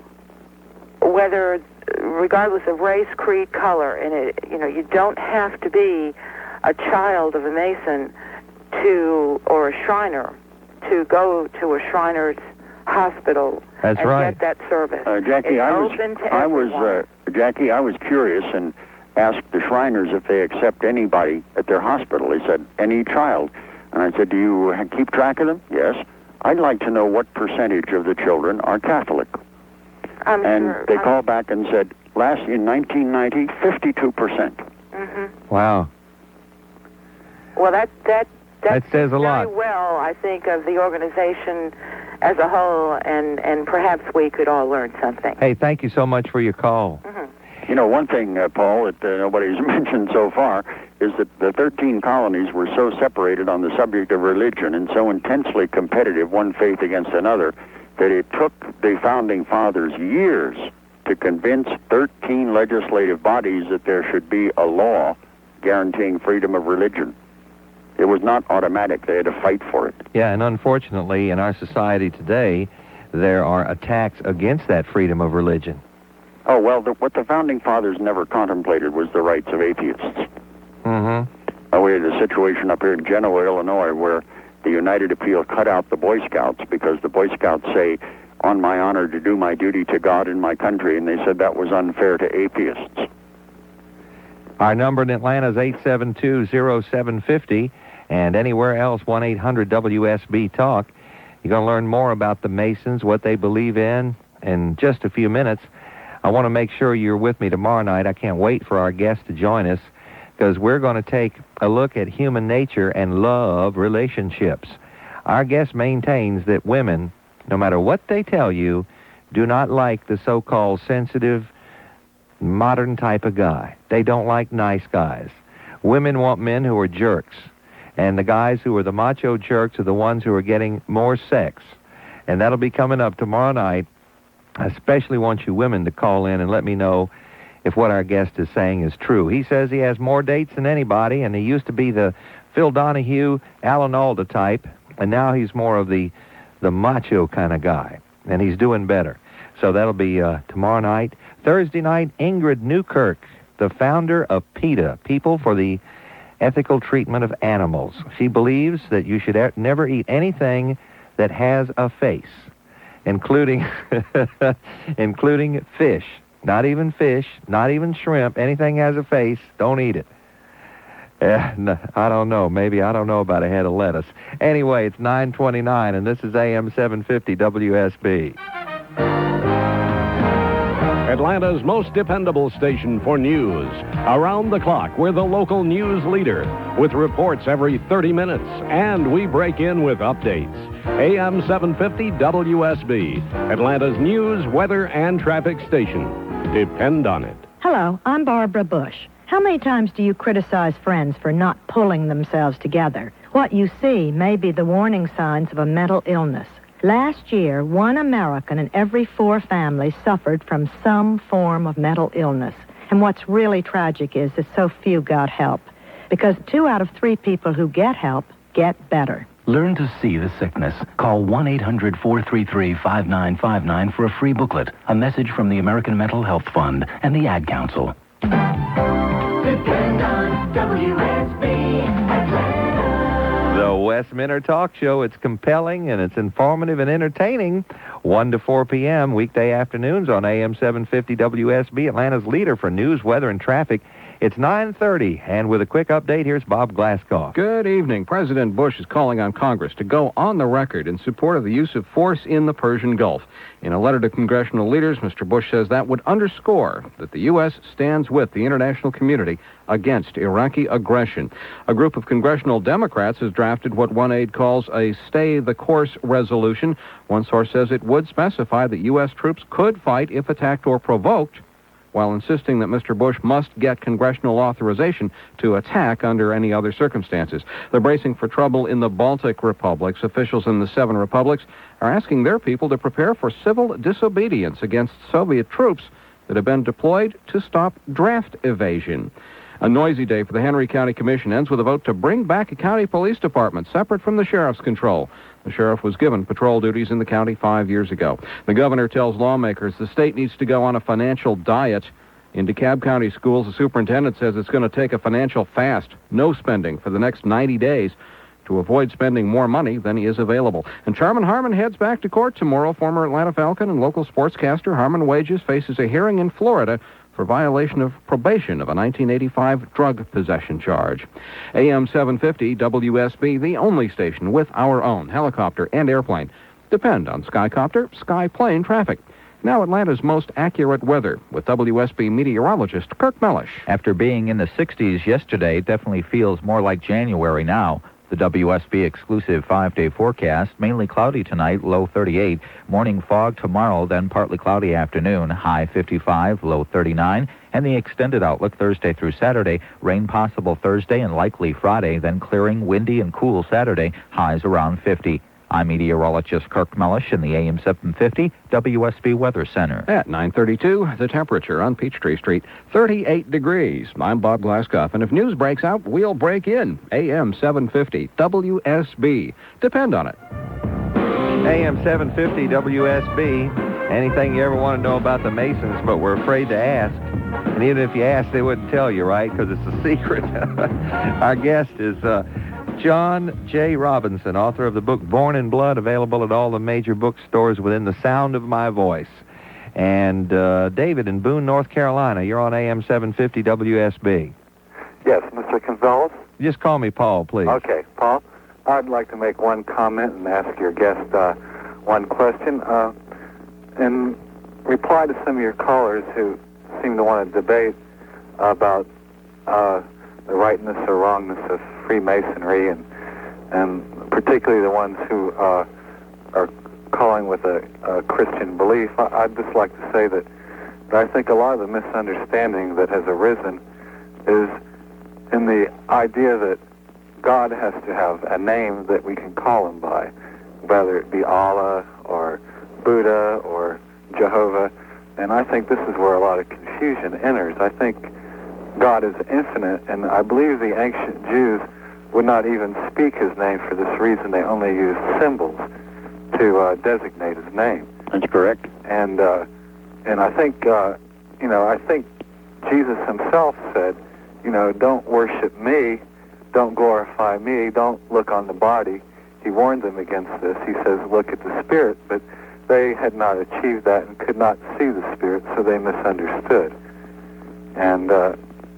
race, creed, color. And you don't have to be a child of a Mason or a Shriner to go to a Shriner's hospital and get that service. Jackie, it's Jackie, I was curious and asked the Shriners if they accept anybody at their hospital. They said, any child. And I said, do you keep track of them? Yes. I'd like to know what percentage of the children are Catholic. They called back and said, in 1990, 52%. Mm-hmm. Wow. Well, that says a lot. Very well, I think, of the organization as a whole, and perhaps we could all learn something. Hey, thank you so much for your call. Mm-hmm. You know, one thing, Paul, that nobody's mentioned so far is that the 13 colonies were so separated on the subject of religion and so intensely competitive, one faith against another, that it took the Founding Fathers years to convince 13 legislative bodies that there should be a law guaranteeing freedom of religion. It was not automatic. They had to fight for it. Yeah, and unfortunately, in our society today, there are attacks against that freedom of religion. Oh, well, what the Founding Fathers never contemplated was the rights of atheists. Mm-hmm. We had a situation up here in Genoa, Illinois, where the United Appeal cut out the Boy Scouts because the Boy Scouts say, on my honor to do my duty to God and my country, and they said that was unfair to atheists. Our number in Atlanta is 872-0750, and anywhere else, 1-800-WSB-TALK. You're going to learn more about the Masons, what they believe in just a few minutes. I want to make sure you're with me tomorrow night. I can't wait for our guest to join us, because we're going to take a look at human nature and love relationships. Our guest maintains that women, no matter what they tell you, do not like the so-called sensitive, modern type of guy. They don't like nice guys. Women want men who are jerks, and the guys who are the macho jerks are the ones who are getting more sex. And that'll be coming up tomorrow night. I especially want you women to call in and let me know if what our guest is saying is true. He says he has more dates than anybody, and he used to be the Phil Donahue, Alan Alda type, and now he's more of the macho kind of guy, and he's doing better. So that'll be tomorrow night. Thursday night, Ingrid Newkirk, the founder of PETA, People for the Ethical Treatment of Animals. She believes that you should never eat anything that has a face, including fish. Not even fish, not even shrimp. Anything has a face, don't eat it. No, I don't know. Maybe I don't know about a head of lettuce. Anyway, it's 9:29, and this is AM-750 WSB. Atlanta's most dependable station for news. Around the clock, we're the local news leader, with reports every 30 minutes, and we break in with updates. AM-750 WSB, Atlanta's news, weather, and traffic station. Depend on it. Hello, I'm Barbara Bush. How many times do you criticize friends for not pulling themselves together? What you see may be the warning signs of a mental illness. Last year, 1 American in every 4 families suffered from some form of mental illness. And what's really tragic is that so few got help, because 2 out of 3 people who get help get better. Learn to see the sickness. Call 1-800-433-5959 for a free booklet, a message from the American Mental Health Fund and the Ad Council. Depend on WSB Atlanta. The Wes Minter Talk Show. It's compelling, and it's informative and entertaining. 1 to 4 p.m. weekday afternoons on AM 750 WSB, Atlanta's leader for news, weather, and traffic. It's 9:30, and with a quick update, here's Bob Glasscock. Good evening. President Bush is calling on Congress to go on the record in support of the use of force in the Persian Gulf. In a letter to congressional leaders, Mr. Bush says that would underscore that the U.S. stands with the international community against Iraqi aggression. A group of congressional Democrats has drafted what one aide calls a stay-the-course resolution. One source says it would specify that U.S. troops could fight if attacked or provoked, while insisting that Mr. Bush must get congressional authorization to attack under any other circumstances. They're bracing for trouble in the Baltic republics. Officials in the 7 republics are asking their people to prepare for civil disobedience against Soviet troops that have been deployed to stop draft evasion. A noisy day for the Henry County Commission ends with a vote to bring back a county police department separate from the sheriff's control. The sheriff was given patrol duties in the county 5 years ago. The governor tells lawmakers the state needs to go on a financial diet. In DeKalb County schools, the superintendent says it's going to take a financial fast, no spending for the next 90 days to avoid spending more money than is available. And Charmin Harmon heads back to court tomorrow. Former Atlanta Falcon and local sportscaster Harmon Wages faces a hearing in Florida for violation of probation of a 1985 drug possession charge. AM-750 WSB, the only station with our own helicopter and airplane. Depend on Skycopter, Skyplane traffic. Now Atlanta's most accurate weather with WSB meteorologist Kirk Mellish. After being in the 60s yesterday, it definitely feels more like January now. The WSB exclusive 5-day forecast, mainly cloudy tonight, low 38. Morning fog tomorrow, then partly cloudy afternoon, high 55, low 39. And the extended outlook Thursday through Saturday, rain possible Thursday and likely Friday, then clearing, windy and cool Saturday, highs around 50. I'm meteorologist Kirk Mellish in the AM-750 WSB Weather Center. At 9:32, the temperature on Peachtree Street, 38 degrees. I'm Bob Glasscock, and if news breaks out, we'll break in. AM-750 WSB. Depend on it. AM-750 WSB. Anything you ever want to know about the Masons, but we're afraid to ask. And even if you ask, they wouldn't tell you, right? Because it's a secret. Our guest is John J. Robinson, author of the book Born in Blood, available at all the major bookstores within the sound of my voice. And David in Boone, North Carolina, you're on AM-750 WSB. Yes, Mr. Gonzales? Just call me Paul, please. Okay, Paul. I'd like to make one comment and ask your guest one question. In reply to some of your callers who seem to want to debate about the rightness or wrongness of Freemasonry, and particularly the ones who are calling with a Christian belief, I'd just like to say that I think a lot of the misunderstanding that has arisen is in the idea that God has to have a name that we can call him by, whether it be Allah or Buddha or Jehovah. And I think this is where a lot of confusion enters. I think God is infinite, and I believe the ancient Jews would not even speak his name for this reason. They only used symbols to designate his name. That's correct. And I think, I think Jesus himself said, don't worship me, don't glorify me, don't look on the body. He warned them against this. He says, look at the Spirit, but they had not achieved that and could not see the Spirit, so they misunderstood. And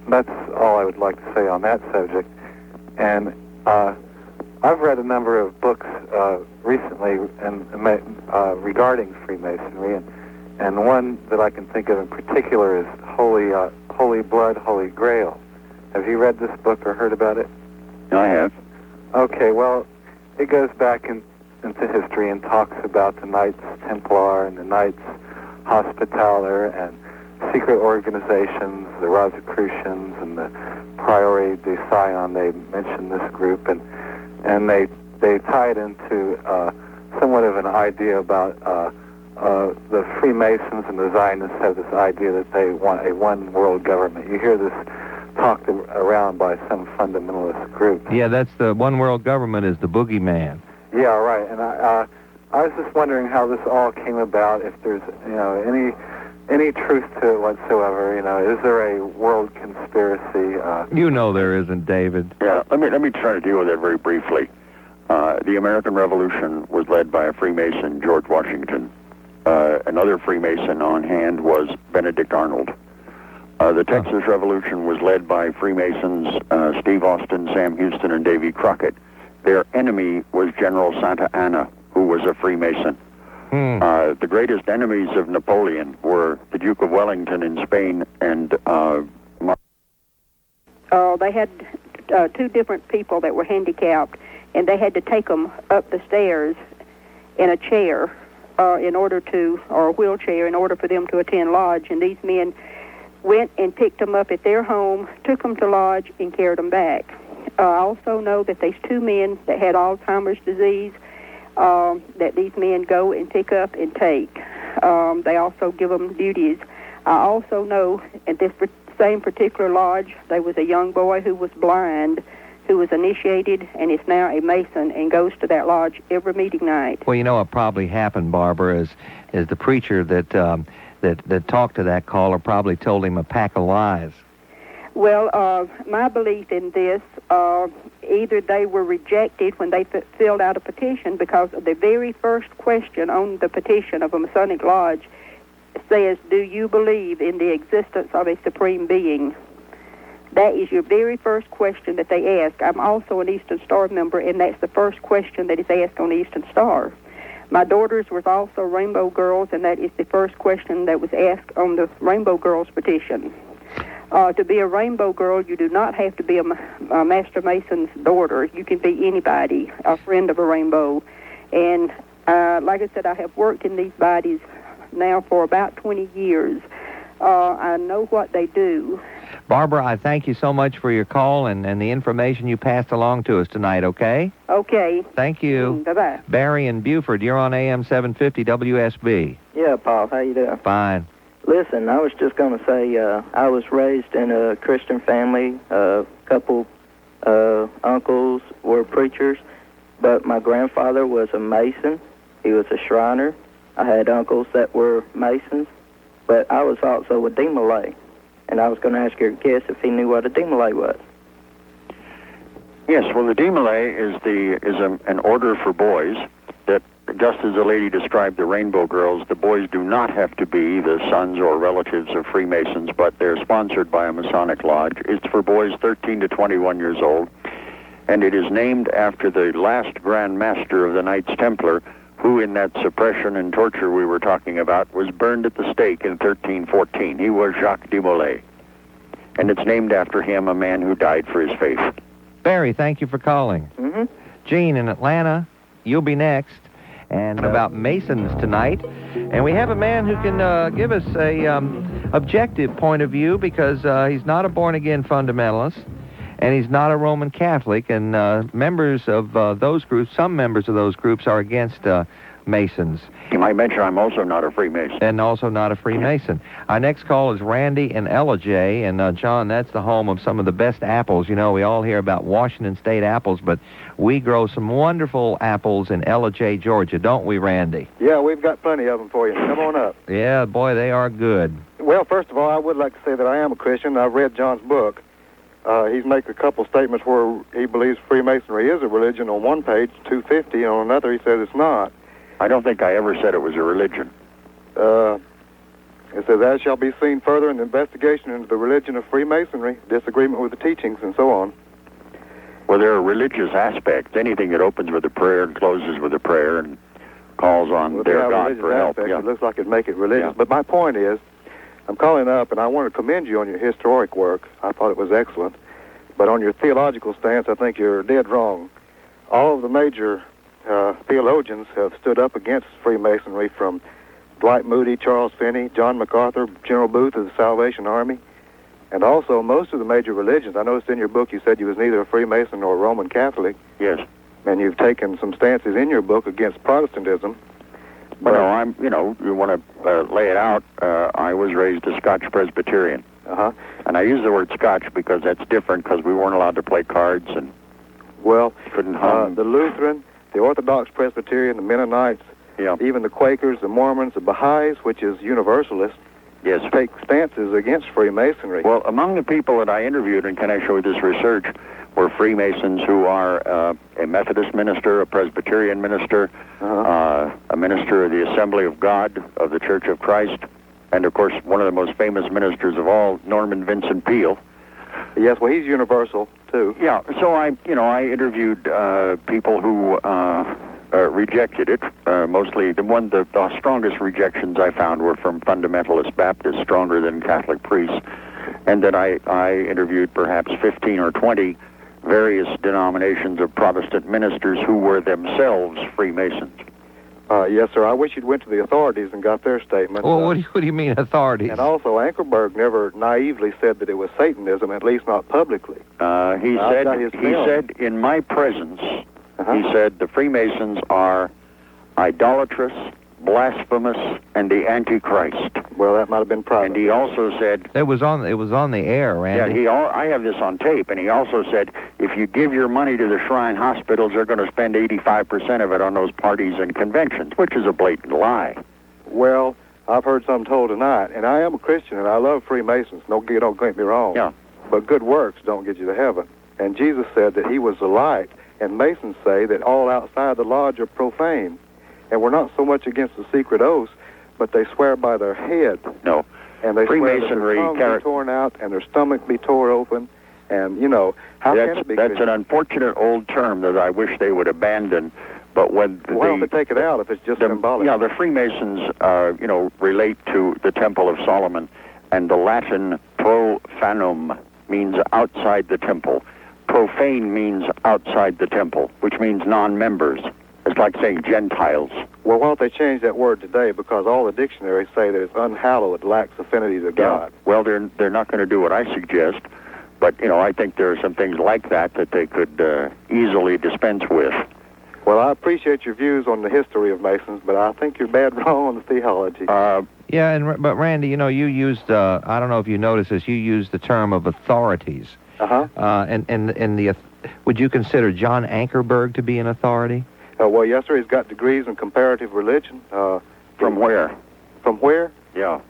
that's all I would like to say on that subject. And I've read a number of books recently regarding Freemasonry, and one that I can think of in particular is Holy Blood, Holy Grail. Have you read this book or heard about it? I have. Okay, well, it goes back into history and talks about the Knights Templar and the Knights Hospitaller and secret organizations, the Rosicrucians and the Priori de Sion. They mention this group, and they tie it into somewhat of an idea about the Freemasons and the Zionists have this idea that they want a one world government. You hear this talked around by some fundamentalist group. Yeah, that's the one world government is the boogeyman. Yeah, right. And I was just wondering how this all came about. If there's any truth to it whatsoever, is there a world conspiracy? There isn't, David. Yeah, let me try to deal with it very briefly. The American Revolution was led by a Freemason, George Washington. Another Freemason on hand was Benedict Arnold. The Texas Revolution was led by Freemasons, Steve Austin, Sam Houston, and Davy Crockett. Their enemy was General Santa Anna, who was a Freemason. The greatest enemies of Napoleon were the Duke of Wellington in Spain and they had two different people that were handicapped, and they had to take them up the stairs in a chair or a wheelchair in order for them to attend lodge. And these men went and picked them up at their home, took them to lodge, and carried them back. I also know that there's two men that had Alzheimer's disease that these men go and pick up and take. They also give them duties. I also know at this same particular lodge, there was a young boy who was blind, who was initiated and is now a Mason and goes to that lodge every meeting night. Well, you know what probably happened, Barbara, is the preacher that talked to that caller probably told him a pack of lies. Well, my belief in this, either they were rejected when they filled out a petition, because the very first question on the petition of a Masonic lodge says, do you believe in the existence of a supreme being? That is your very first question that they ask. I'm also an Eastern Star member, and that's the first question that is asked on the Eastern Star. My daughters were also Rainbow Girls, and that is the first question that was asked on the Rainbow Girls petition. To be a Rainbow Girl, you do not have to be a Master Mason's daughter. You can be anybody, a friend of a rainbow. And like I said, I have worked in these bodies now for about 20 years. I know what they do. Barbara, I thank you so much for your call and the information you passed along to us tonight, okay? Okay. Thank you. Bye-bye. Barry in Buford, you're on AM-750 WSB. Yeah, Paul, how you doing? Fine. Listen, I was just going to say I was raised in a Christian family. A couple uncles were preachers, but my grandfather was a Mason. He was a Shriner. I had uncles that were Masons, but I was also a Demolay. And I was going to ask your guest if he knew what a Demolay was. Yes, well, the Demolay is an order for boys that, just as the lady described the Rainbow Girls, the boys do not have to be the sons or relatives of Freemasons, but they're sponsored by a Masonic lodge. It's for boys 13 to 21 years old, and it is named after the last Grand Master of the Knights Templar, who in that suppression and torture we were talking about was burned at the stake in 1314. He was Jacques de Molay. And it's named after him, a man who died for his faith. Barry, thank you for calling. Mm-hmm. Gene in Atlanta, you'll be next. And about Masons tonight. And we have a man who can give us a objective point of view, because he's not a born-again fundamentalist, and he's not a Roman Catholic, and members of those groups, some members of those groups are against Masons. You might mention I'm also not a Freemason. And also not a Freemason. Our next call is Randy in Ellijay, and John, that's the home of some of the best apples. You know, we all hear about Washington State apples, but we grow some wonderful apples in Ellijay, Georgia, don't we, Randy? Yeah, we've got plenty of them for you. Come on up. Yeah, boy, they are good. Well, first of all, I would like to say that I am a Christian. I've read John's book. He's made a couple statements where he believes Freemasonry is a religion on one page, 250, and on another he says it's not. I don't think I ever said it was a religion. It says, as shall be seen further in the investigation into the religion of Freemasonry, disagreement with the teachings, and so on. Well, there are religious aspects. Anything that opens with a prayer and closes with a prayer and calls on their God for help. Yeah. It looks like it'd make it religious. Yeah. But my point is, I'm calling up, and I want to commend you on your historic work. I thought it was excellent. But on your theological stance, I think you're dead wrong. All of the major theologians have stood up against Freemasonry, from Dwight Moody, Charles Finney, John MacArthur, General Booth of the Salvation Army, and also most of the major religions. I noticed in your book you said you was neither a Freemason nor a Roman Catholic. Yes. And you've taken some stances in your book against Protestantism. Well, no, you want to lay it out. I was raised a Scotch Presbyterian. Uh-huh. And I use the word Scotch because that's different, because we weren't allowed to play cards and couldn't hum. The Lutheran, the Orthodox Presbyterian, the Mennonites, even the Quakers, the Mormons, the Baha'is, which is Universalist, take stances against Freemasonry. Well, among the people that I interviewed, and can I show this research, were Freemasons who are a Methodist minister, a Presbyterian minister, a minister of the Assembly of God of the Church of Christ, And, of course, one of the most famous ministers of all, Norman Vincent Peale. Yes, well, he's universal, too. Yeah, so I interviewed people who rejected it. Mostly, the strongest rejections I found were from fundamentalist Baptists, stronger than Catholic priests. And then I interviewed perhaps 15 or 20 various denominations of Protestant ministers who were themselves Freemasons. Yes, sir. I wish you'd went to the authorities and got their statement. Well, what do you mean authorities? And also, Ankerberg never naively said that it was Satanism, at least not publicly. He said in my presence, he said the Freemasons are idolatrous, blasphemous, and the Antichrist. Well, that might have been private. And he also said it was on the air, Randy. Yeah, I have this on tape, and he also said if you give your money to the Shrine hospitals, they're going to spend 85% of it on those parties and conventions, which is a blatant lie. Well, I've heard some told tonight, and I am a Christian, and I love Freemasons. Don't get me wrong. Yeah. But good works don't get you to heaven. And Jesus said that he was the light, and Masons say that all outside the lodge are profane. And we're not so much against the secret oaths, but they swear by their head. No. And they Freemasonry swear that their tongue be torn out and their stomach be torn open. And, how can it be That's an unfortunate old term that I wish they would abandon. But when why don't they take it out if it's just symbolic? Yeah, the Freemasons, relate to the Temple of Solomon. And the Latin profanum means outside the temple. Profane means outside the temple, which means non-members. It's like saying Gentiles. Well, why don't they change that word today? Because all the dictionaries say that it's unhallowed, lacks affinity to God. Well, they're not going to do what I suggest, but I think there are some things like that they could easily dispense with. Well, I appreciate your views on the history of Masons, but I think you're bad wrong on the theology. Yeah, but Randy, you used I don't know if you noticed this. You used the term of authorities. And would you consider John Ankerberg to be an authority? Well, yes, sir. He's got degrees in comparative religion. From where? From where? Yeah.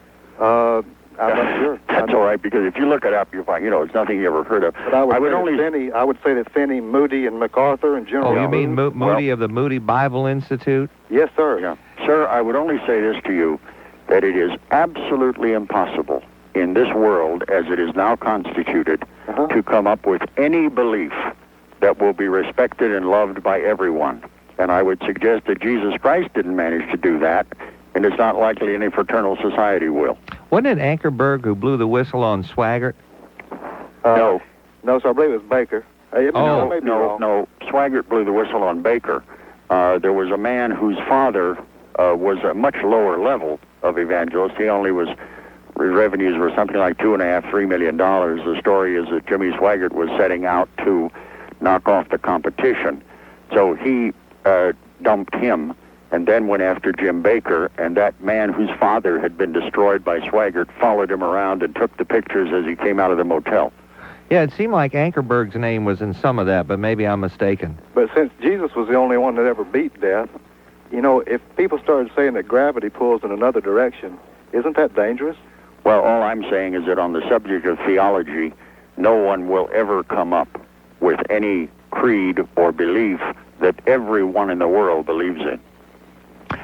I'm not sure. That's all right, because if you look it up, you'll find, it's nothing you ever heard of. But I would say that Finney, Moody, and MacArthur and General... Oh, you mean Moody of the Moody Bible Institute? Yes, sir. Yeah. Sir, I would only say this to you, that it is absolutely impossible in this world, as it is now constituted, to come up with any belief that will be respected and loved by everyone. And I would suggest that Jesus Christ didn't manage to do that, and it's not likely any fraternal society will. Wasn't it Ankerberg who blew the whistle on Swaggart? No. No, so I believe it was Baker. No. Swaggart blew the whistle on Baker. There was a man whose father was a much lower level of evangelist. His revenues were something like $2.5–3 million. The story is that Jimmy Swaggart was setting out to knock off the competition. So he dumped him and then went after Jim Baker, and that man whose father had been destroyed by Swaggart followed him around and took the pictures as he came out of the motel. Yeah, it seemed like Ankerberg's name was in some of that, but maybe I'm mistaken. But since Jesus was the only one that ever beat death, if people started saying that gravity pulls in another direction, isn't that dangerous? Well, all I'm saying is that on the subject of theology, no one will ever come up with any creed or belief that everyone in the world believes in.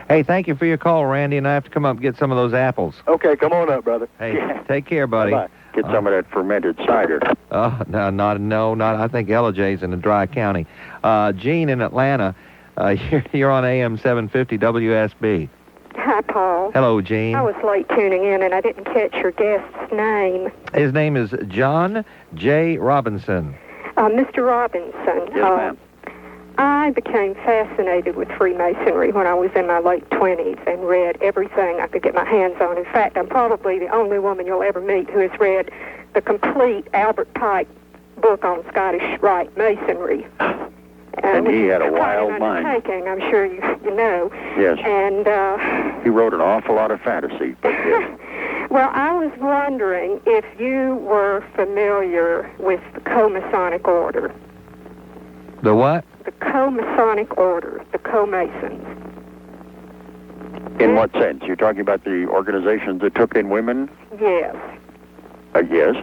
Hey, thank you for your call, Randy, and I have to come up and get some of those apples. Okay, come on up, brother. Hey, take care, buddy. Bye-bye. Get some of that fermented cider. No, I think LJ's in a dry county. Gene in Atlanta, you're on AM-750 WSB. Hi, Paul. Hello, Gene. I was late tuning in, and I didn't catch your guest's name. His name is John J. Robinson. Mr. Robinson. Yes, ma'am. I became fascinated with Freemasonry when I was in my late 20s and read everything I could get my hands on. In fact, I'm probably the only woman you'll ever meet who has read the complete Albert Pike book on Scottish Rite Masonry. And he had a wild mind. I'm sure you know. Yes. And he wrote an awful lot of fantasy. But yes. Well, I was wondering if you were familiar with the co-Masonic order. The what? The co-Masonic order, the co-Masons. In what sense? You're talking about the organizations that took in women? Yes. Yes.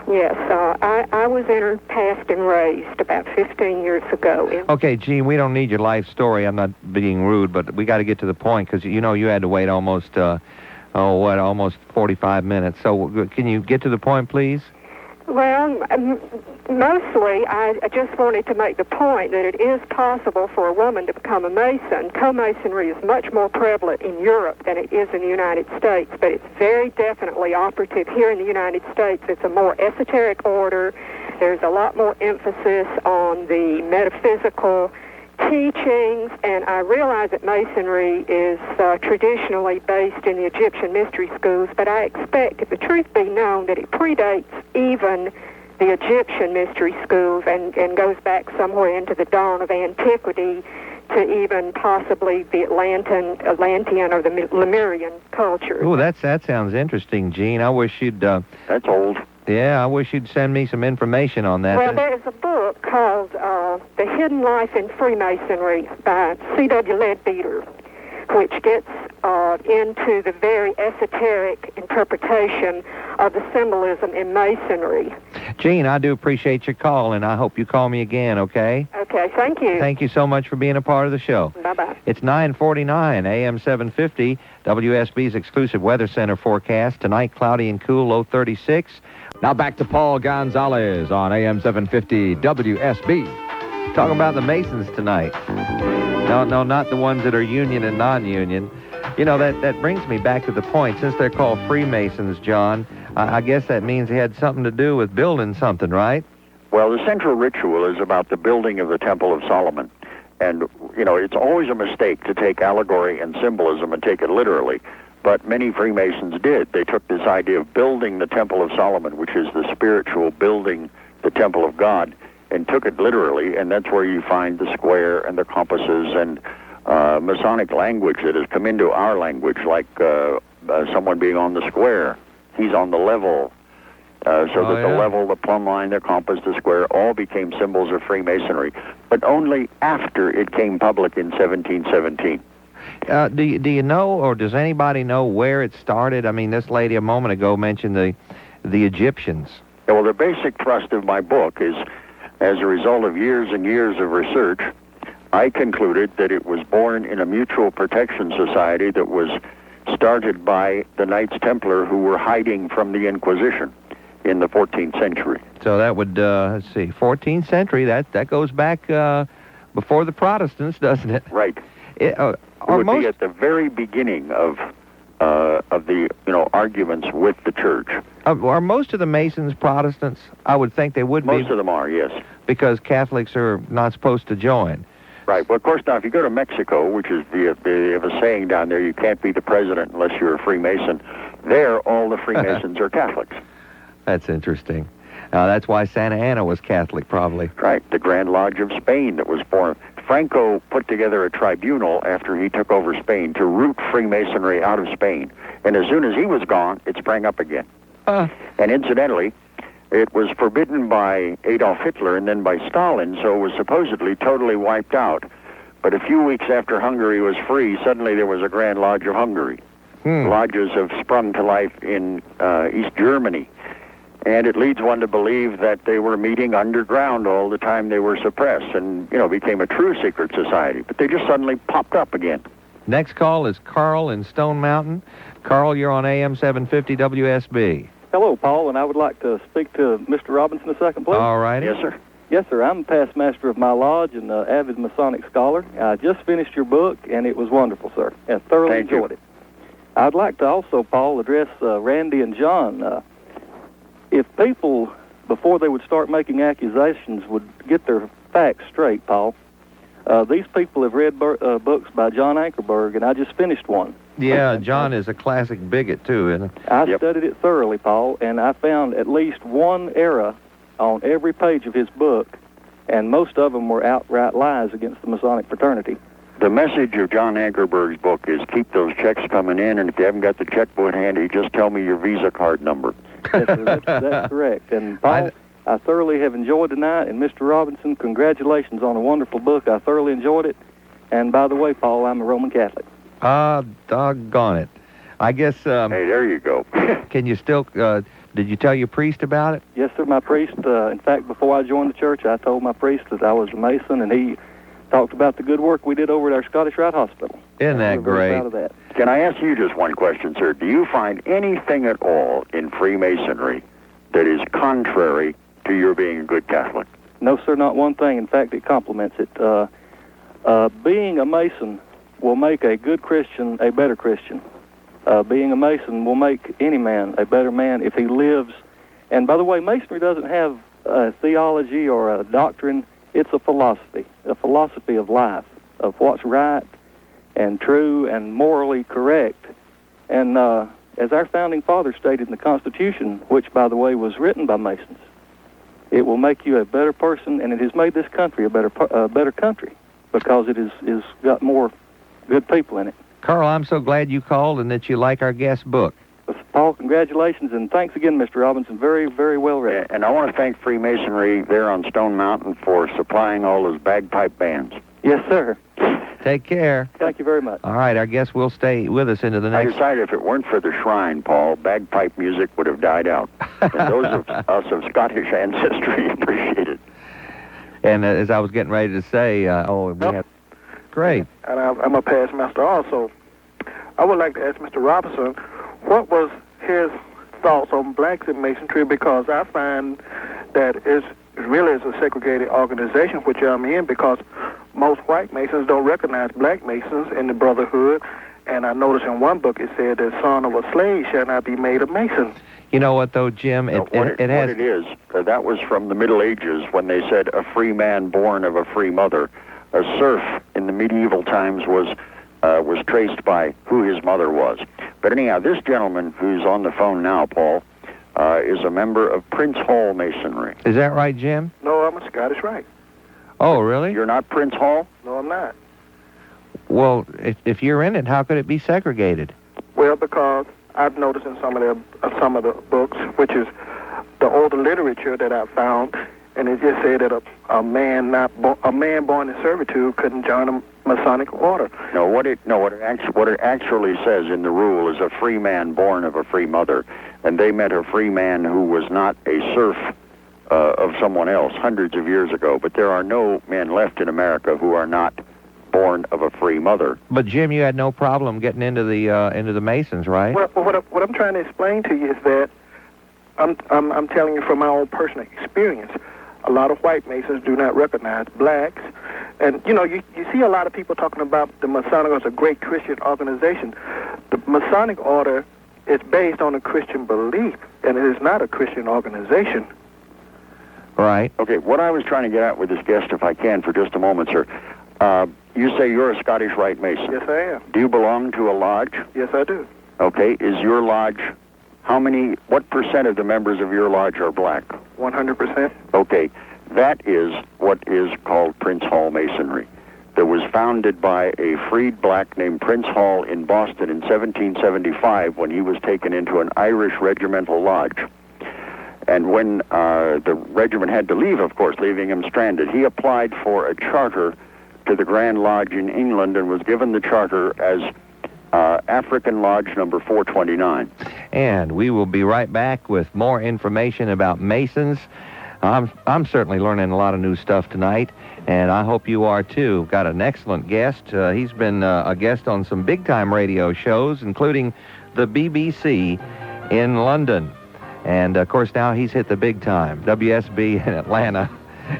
Yes, I was entered, passed, and raised about 15 years ago. Okay, Gene, we don't need your life story. I'm not being rude, but we got to get to the point because, you had to wait almost almost 45 minutes. So can you get to the point, please? Well, mostly I just wanted to make the point that it is possible for a woman to become a Mason. Co-Masonry is much more prevalent in Europe than it is in the United States, but it's very definitely operative here in the United States. It's a more esoteric order. There's a lot more emphasis on the metaphysical teachings, and I realize that Masonry is traditionally based in the Egyptian mystery schools, but I expect, if the truth be known, that it predates even the Egyptian mystery schools and goes back somewhere into the dawn of antiquity to even possibly the Atlantean or the Lemurian culture. Oh, that sounds interesting, Gene. I wish you'd... That's old. Yeah, I wish you'd send me some information on that. Well, there's a book called The Hidden Life in Freemasonry by C.W. Leadbeater, which gets into the very esoteric interpretation of the symbolism in Masonry. Gene, I do appreciate your call, and I hope you call me again, okay? Okay, thank you. Thank you so much for being a part of the show. Bye-bye. It's 9:49, AM-750, WSB's exclusive weather center forecast. Tonight, cloudy and cool, low 36. Now back to Paul Gonzales on AM-750 WSB. Talking about the Masons tonight. No, not the ones that are union and non-union. You know, that brings me back to the point. Since they're called Freemasons, John, I guess that means they had something to do with building something, right? Well, the central ritual is about the building of the Temple of Solomon. And, you know, it's always a mistake to take allegory and symbolism and take it literally. But many Freemasons did. They took this idea of building the Temple of Solomon, which is the spiritual building the Temple of God, and took it literally, and that's where you find the square and the compasses and Masonic language that has come into our language, like someone being on the square. He's on the level. The level, the plumb line, the compass, the square, all became symbols of Freemasonry, but only after it came public in 1717. Do you know, or does anybody know where it started? I mean, this lady a moment ago mentioned the Egyptians. Yeah, well, the basic thrust of my book is, as a result of years and years of research, I concluded that it was born in a mutual protection society that was started by the Knights Templar who were hiding from the Inquisition in the 14th century. So that would, let's see, 14th century, that goes back before the Protestants, doesn't it? Right. It would be at the very beginning of the arguments with the church. Are most of the Masons Protestants? I would think they would be. Most of them are, yes. Because Catholics are not supposed to join. Right. Well, of course, now, if you go to Mexico, which is they have a saying down there, you can't be the president unless you're a Freemason. There, all the Freemasons are Catholics. That's interesting. That's why Santa Anna was Catholic, probably. Right. The Grand Lodge of Spain that was born. Franco put together a tribunal after he took over Spain to root Freemasonry out of Spain. And as soon as he was gone, it sprang up again. And incidentally, it was forbidden by Adolf Hitler and then by Stalin, so it was supposedly totally wiped out. But a few weeks after Hungary was free, suddenly there was a Grand Lodge of Hungary. Lodges have sprung to life in East Germany. And it leads one to believe that they were meeting underground all the time they were suppressed and, became a true secret society. But they just suddenly popped up again. Next call is Carl in Stone Mountain. Carl, you're on AM-750 WSB. Hello, Paul, and I would like to speak to Mr. Robinson a second, please. All right. Yes, sir. Yes, sir. I'm past master of my lodge and an avid Masonic scholar. I just finished your book, and it was wonderful, sir. I thoroughly enjoyed it. I'd like to also, Paul, address Randy and John. If people, before they would start making accusations, would get their facts straight, Paul, these people have read books by John Ankerberg, and I just finished one. Yeah, John is a classic bigot, too, isn't he? I studied it thoroughly, Paul, and I found at least one error on every page of his book, and most of them were outright lies against the Masonic fraternity. The message of John Ankerberg's book is keep those checks coming in, and if you haven't got the checkbook handy, just tell me your Visa card number. Yes, sir, that's correct. And, Paul, I thoroughly have enjoyed tonight, and Mr. Robinson, congratulations on a wonderful book. I thoroughly enjoyed it. And, by the way, Paul, I'm a Roman Catholic. Doggone it. I guess... hey, there you go. Can you still... did you tell your priest about it? Yes, sir, my priest. In fact, before I joined the church, I told my priest that I was a Mason, and he talked about the good work we did over at our Scottish Rite Hospital. Isn't that We're very great? proud of that. Can I ask you just one question, sir? Do you find anything at all in Freemasonry that is contrary to your being a good Catholic? No, sir, not one thing. In fact, it complements it. Being a Mason will make a good Christian a better Christian. Being a Mason will make any man a better man if he lives. And by the way, Masonry doesn't have a theology or a doctrine. It's a philosophy of life, of what's right and true and morally correct. And as our founding fathers stated in the Constitution, which, by the way, was written by Masons, it will make you a better person, and it has made this country a better country because it is got more good people in it. Carl, I'm so glad you called and that you like our guest book. Paul, congratulations, and thanks again, Mr. Robinson. Very, very well written. And I want to thank Freemasonry there on Stone Mountain for supplying all those bagpipe bands. Yes, sir. Take care. Thank you very much. All right, our guest will stay with us into the I next... decided if it weren't for the shrine, Paul, bagpipe music would have died out. And those of us of Scottish ancestry appreciate it. And as I was getting ready to say, great. And I'm a past master also. I would like to ask Mr. Robinson, what was his thoughts on blacks in Masonry? Because I find that it really is a segregated organization, which I'm in, because most white Masons don't recognize black Masons in the Brotherhood. And I noticed in one book it said the son of a slave shall not be made a Mason. You know what, though, Jim? What it is, that was from the Middle Ages when they said a free man born of a free mother. A serf in the medieval times was traced by who his mother was. But anyhow, this gentleman who's on the phone now, Paul, is a member of Prince Hall Masonry. Is that right, Jim? No, I'm a Scottish Rite. Oh, really? You're not Prince Hall? No, I'm not. Well, if you're in it, how could it be segregated? Well, because I've noticed in some of the books, which is the older literature that I found, and it just said that a man born in servitude couldn't join a Masonic order. No, what it actually says in the rule is a free man born of a free mother, and they meant a free man who was not a serf of someone else hundreds of years ago. But there are no men left in America who are not born of a free mother. But Jim, you had no problem getting into the Masons, right? Well, what I'm trying to explain to you is that I'm telling you from my own personal experience. A lot of white Masons do not recognize blacks. And, you see a lot of people talking about the Masonic as a great Christian organization. The Masonic order is based on a Christian belief, and it is not a Christian organization. Right. Okay, what I was trying to get at with this guest, if I can, for just a moment, sir. You say you're a Scottish Rite Mason. Yes, I am. Do you belong to a lodge? Yes, I do. Okay, is your lodge, what percent of the members of your lodge are black? 100%. Okay, that is what is called Prince Hall Masonry. That was founded by a freed black named Prince Hall in Boston in 1775 when he was taken into an Irish regimental lodge. And when the regiment had to leave, of course, leaving him stranded, he applied for a charter to the Grand Lodge in England and was given the charter as African Lodge number 429. And we will be right back with more information about Masons. I'm certainly learning a lot of new stuff tonight, and I hope you are too. Got an excellent guest. He's been a guest on some big-time radio shows, including the BBC in London. And, of course, now he's hit the big time, WSB in Atlanta.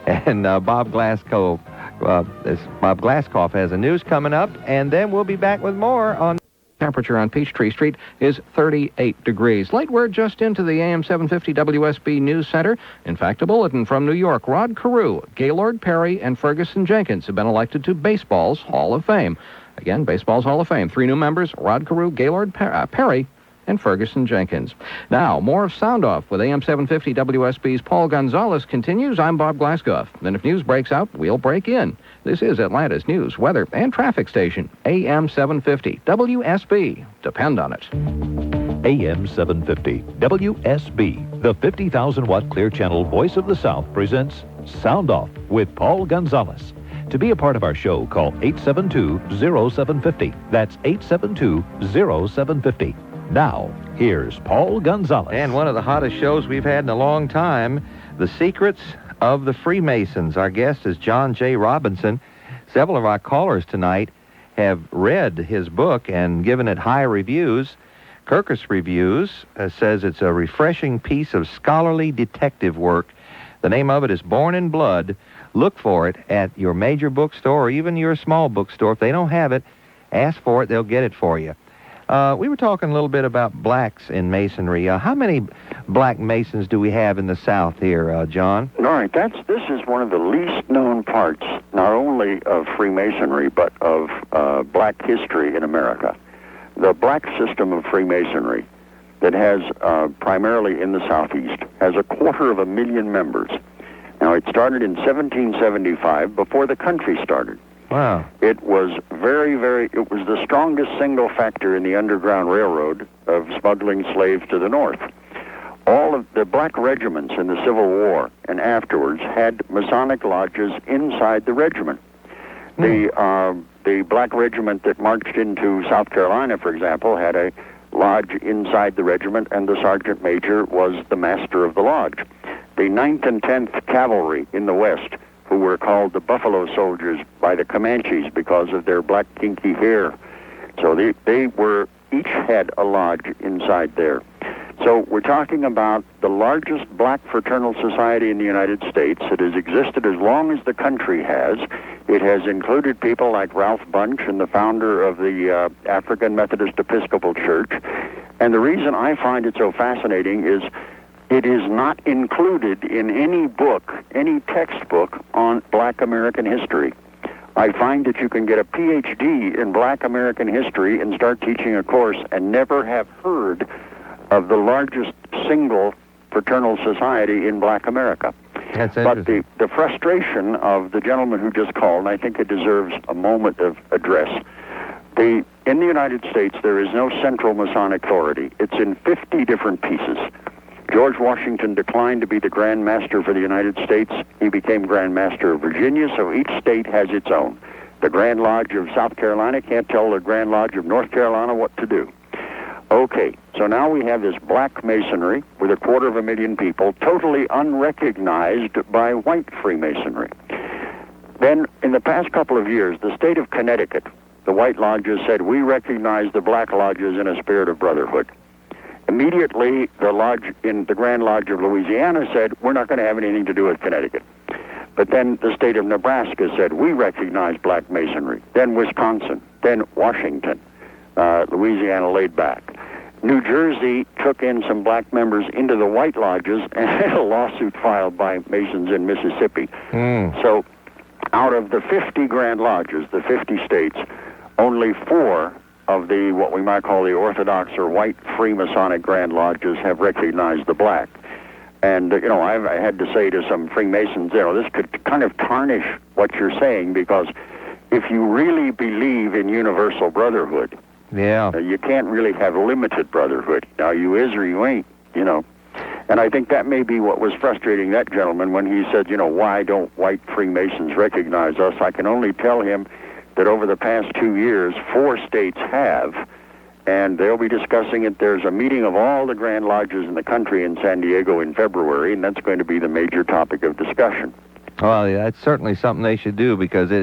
And Bob Glasscoff has the news coming up, and then we'll be back with more on... Temperature on Peachtree Street is 38 degrees. Light word just into the AM-750 WSB News Center. In fact, a bulletin from New York. Rod Carew, Gaylord Perry, and Ferguson Jenkins have been elected to baseball's Hall of Fame. Again, baseball's Hall of Fame. 3 new members, Rod Carew, Gaylord Perry, and Ferguson Jenkins. Now, more of Sound Off with AM-750 WSB's Paul Gonzales continues. I'm Bob Glasscoff. Then if news breaks out, we'll break in. This is Atlanta's news, weather, and traffic station, AM-750 WSB. Depend on it. AM-750 WSB, the 50,000-watt Clear Channel Voice of the South, presents Sound Off with Paul Gonzales. To be a part of our show, call 872-0750. That's 872-0750. Now, here's Paul Gonzales. And one of the hottest shows we've had in a long time, The Secrets of the Freemasons. Our guest is John J. Robinson. Several of our callers tonight have read his book and given it high reviews. Kirkus Reviews says it's a refreshing piece of scholarly detective work. The name of it is Born in Blood. Look for it at your major bookstore or even your small bookstore. If they don't have it, ask for it. They'll get it for you. We were talking a little bit about blacks in Masonry. How many black Masons do we have in the South here, John? All right, this is one of the least known parts, not only of Freemasonry, but of black history in America. The black system of Freemasonry that has, primarily in the Southeast, has 250,000 members. Now, it started in 1775, before the country started. Wow. It was it was the strongest single factor in the Underground Railroad of smuggling slaves to the North. All of the black regiments in the Civil War and afterwards had Masonic lodges inside the regiment. The black regiment that marched into South Carolina, for example, had a lodge inside the regiment, and the sergeant major was the master of the lodge. The 9th and 10th Cavalry in the West, who were called the Buffalo Soldiers by the Comanches because of their black kinky hair. So they were each had a lodge inside there. So we're talking about the largest black fraternal society in the United States. It has existed as long as the country has. It has included people like Ralph Bunche and the founder of the African Methodist Episcopal Church. And the reason I find it so fascinating is it is not included in any book, any textbook on black American history. I find that you can get a PhD in black American history and start teaching a course and never have heard of the largest single fraternal society in black America. That's but the frustration of the gentleman who just called, and I think it deserves a moment of address. In the United States, there is no central Masonic authority. It's in 50 different pieces. George Washington declined to be the Grand Master for the United States. He became Grand Master of Virginia, so each state has its own. The Grand Lodge of South Carolina can't tell the Grand Lodge of North Carolina what to do. Okay, so now we have this black Masonry with 250,000 people, totally unrecognized by white Freemasonry. Then, in the past couple of years, the state of Connecticut, the white lodges said, we recognize the black lodges in a spirit of brotherhood. Immediately, the Grand Lodge of Louisiana said, we're not going to have anything to do with Connecticut. But then the state of Nebraska said, we recognize black Masonry. Then Wisconsin, then Washington. Louisiana laid back. New Jersey took in some black members into the white lodges and had a lawsuit filed by Masons in Mississippi. So out of the 50 Grand Lodges, the 50 states, only 4 of the, what we might call the Orthodox or white Freemasonic Grand Lodges have recognized the black. And, I had to say to some Freemasons, this could kind of tarnish what you're saying, because if you really believe in universal brotherhood, you can't really have limited brotherhood. Now, you is or you ain't, And I think that may be what was frustrating that gentleman when he said, why don't white Freemasons recognize us? I can only tell him that over the past 2 years, 4 states have, and they'll be discussing it. There's a meeting of all the Grand Lodges in the country in San Diego in February, and that's going to be the major topic of discussion. Well, yeah, that's certainly something they should do, because it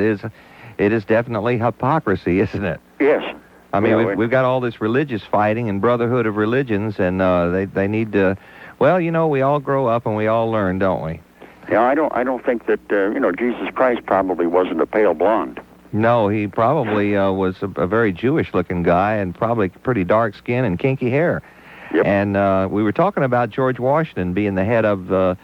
is definitely hypocrisy, isn't it? Yes. I mean, we've got all this religious fighting and brotherhood of religions, and they need to, we all grow up and we all learn, don't we? Yeah, I don't think that, Jesus Christ probably wasn't a pale blonde. No, he probably was a very Jewish-looking guy and probably pretty dark skin and kinky hair. Yep. And we were talking about George Washington being the head of the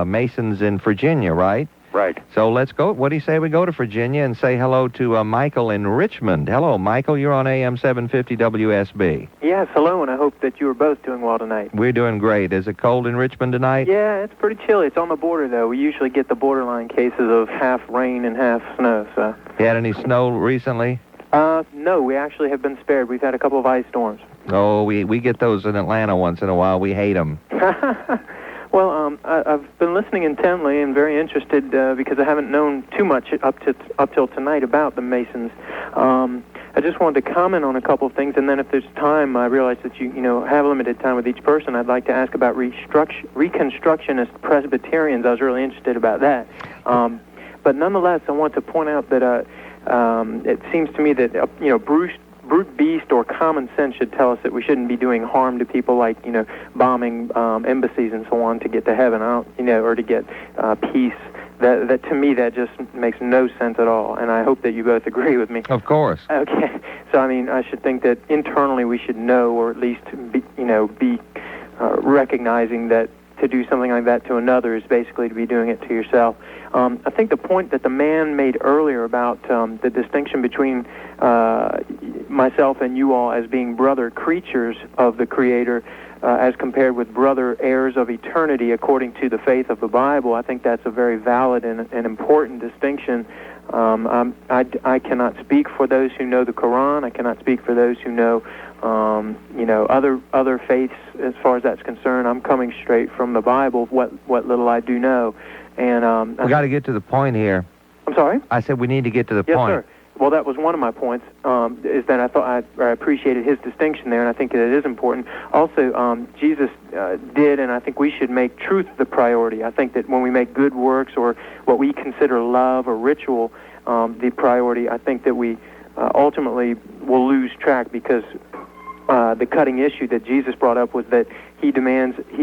Masons in Virginia, right? Right. So let's go. What do you say we go to Virginia and say hello to Michael in Richmond? Hello, Michael. You're on AM-750 WSB. Yes, hello, and I hope that you are both doing well tonight. We're doing great. Is it cold in Richmond tonight? Yeah, it's pretty chilly. It's on the border, though. We usually get the borderline cases of half rain and half snow, so... You had any snow recently? No, we actually have been spared. We've had a couple of ice storms. Oh, we get those in Atlanta once in a while. We hate them. Well, I've been listening intently and very interested because I haven't known too much up till tonight about the Masons. I just wanted to comment on a couple of things, and then if there's time, I realize that you have limited time with each person. I'd like to ask about Reconstructionist Presbyterians. I was really interested about that. But nonetheless, I want to point out that it seems to me that brute beast or common sense should tell us that we shouldn't be doing harm to people, like bombing embassies and so on to get to heaven. Or to get peace. That to me, that just makes no sense at all, and I hope that you both agree with me. Of course. Okay. So I should think that internally we should know, or at least be recognizing that to do something like that to another is basically to be doing it to yourself. I think the point that the man made earlier about the distinction between myself and you all as being brother creatures of the Creator as compared with brother heirs of eternity according to the faith of the Bible, I think that's a very valid and important distinction. I cannot speak for those who know the Quran. I cannot speak for those who know other faiths as far as that's concerned. I'm coming straight from the Bible, what little I do know. And we got to get to the point here. I'm sorry? I said we need to get to the yes, point. Yes, sir. Well, that was one of my points, is that I thought I appreciated his distinction there, and I think that it is important. Also, Jesus did, and I think we should make truth the priority. I think that when we make good works or what we consider love or ritual the priority, I think that we ultimately will lose track, because the cutting issue that Jesus brought up was that he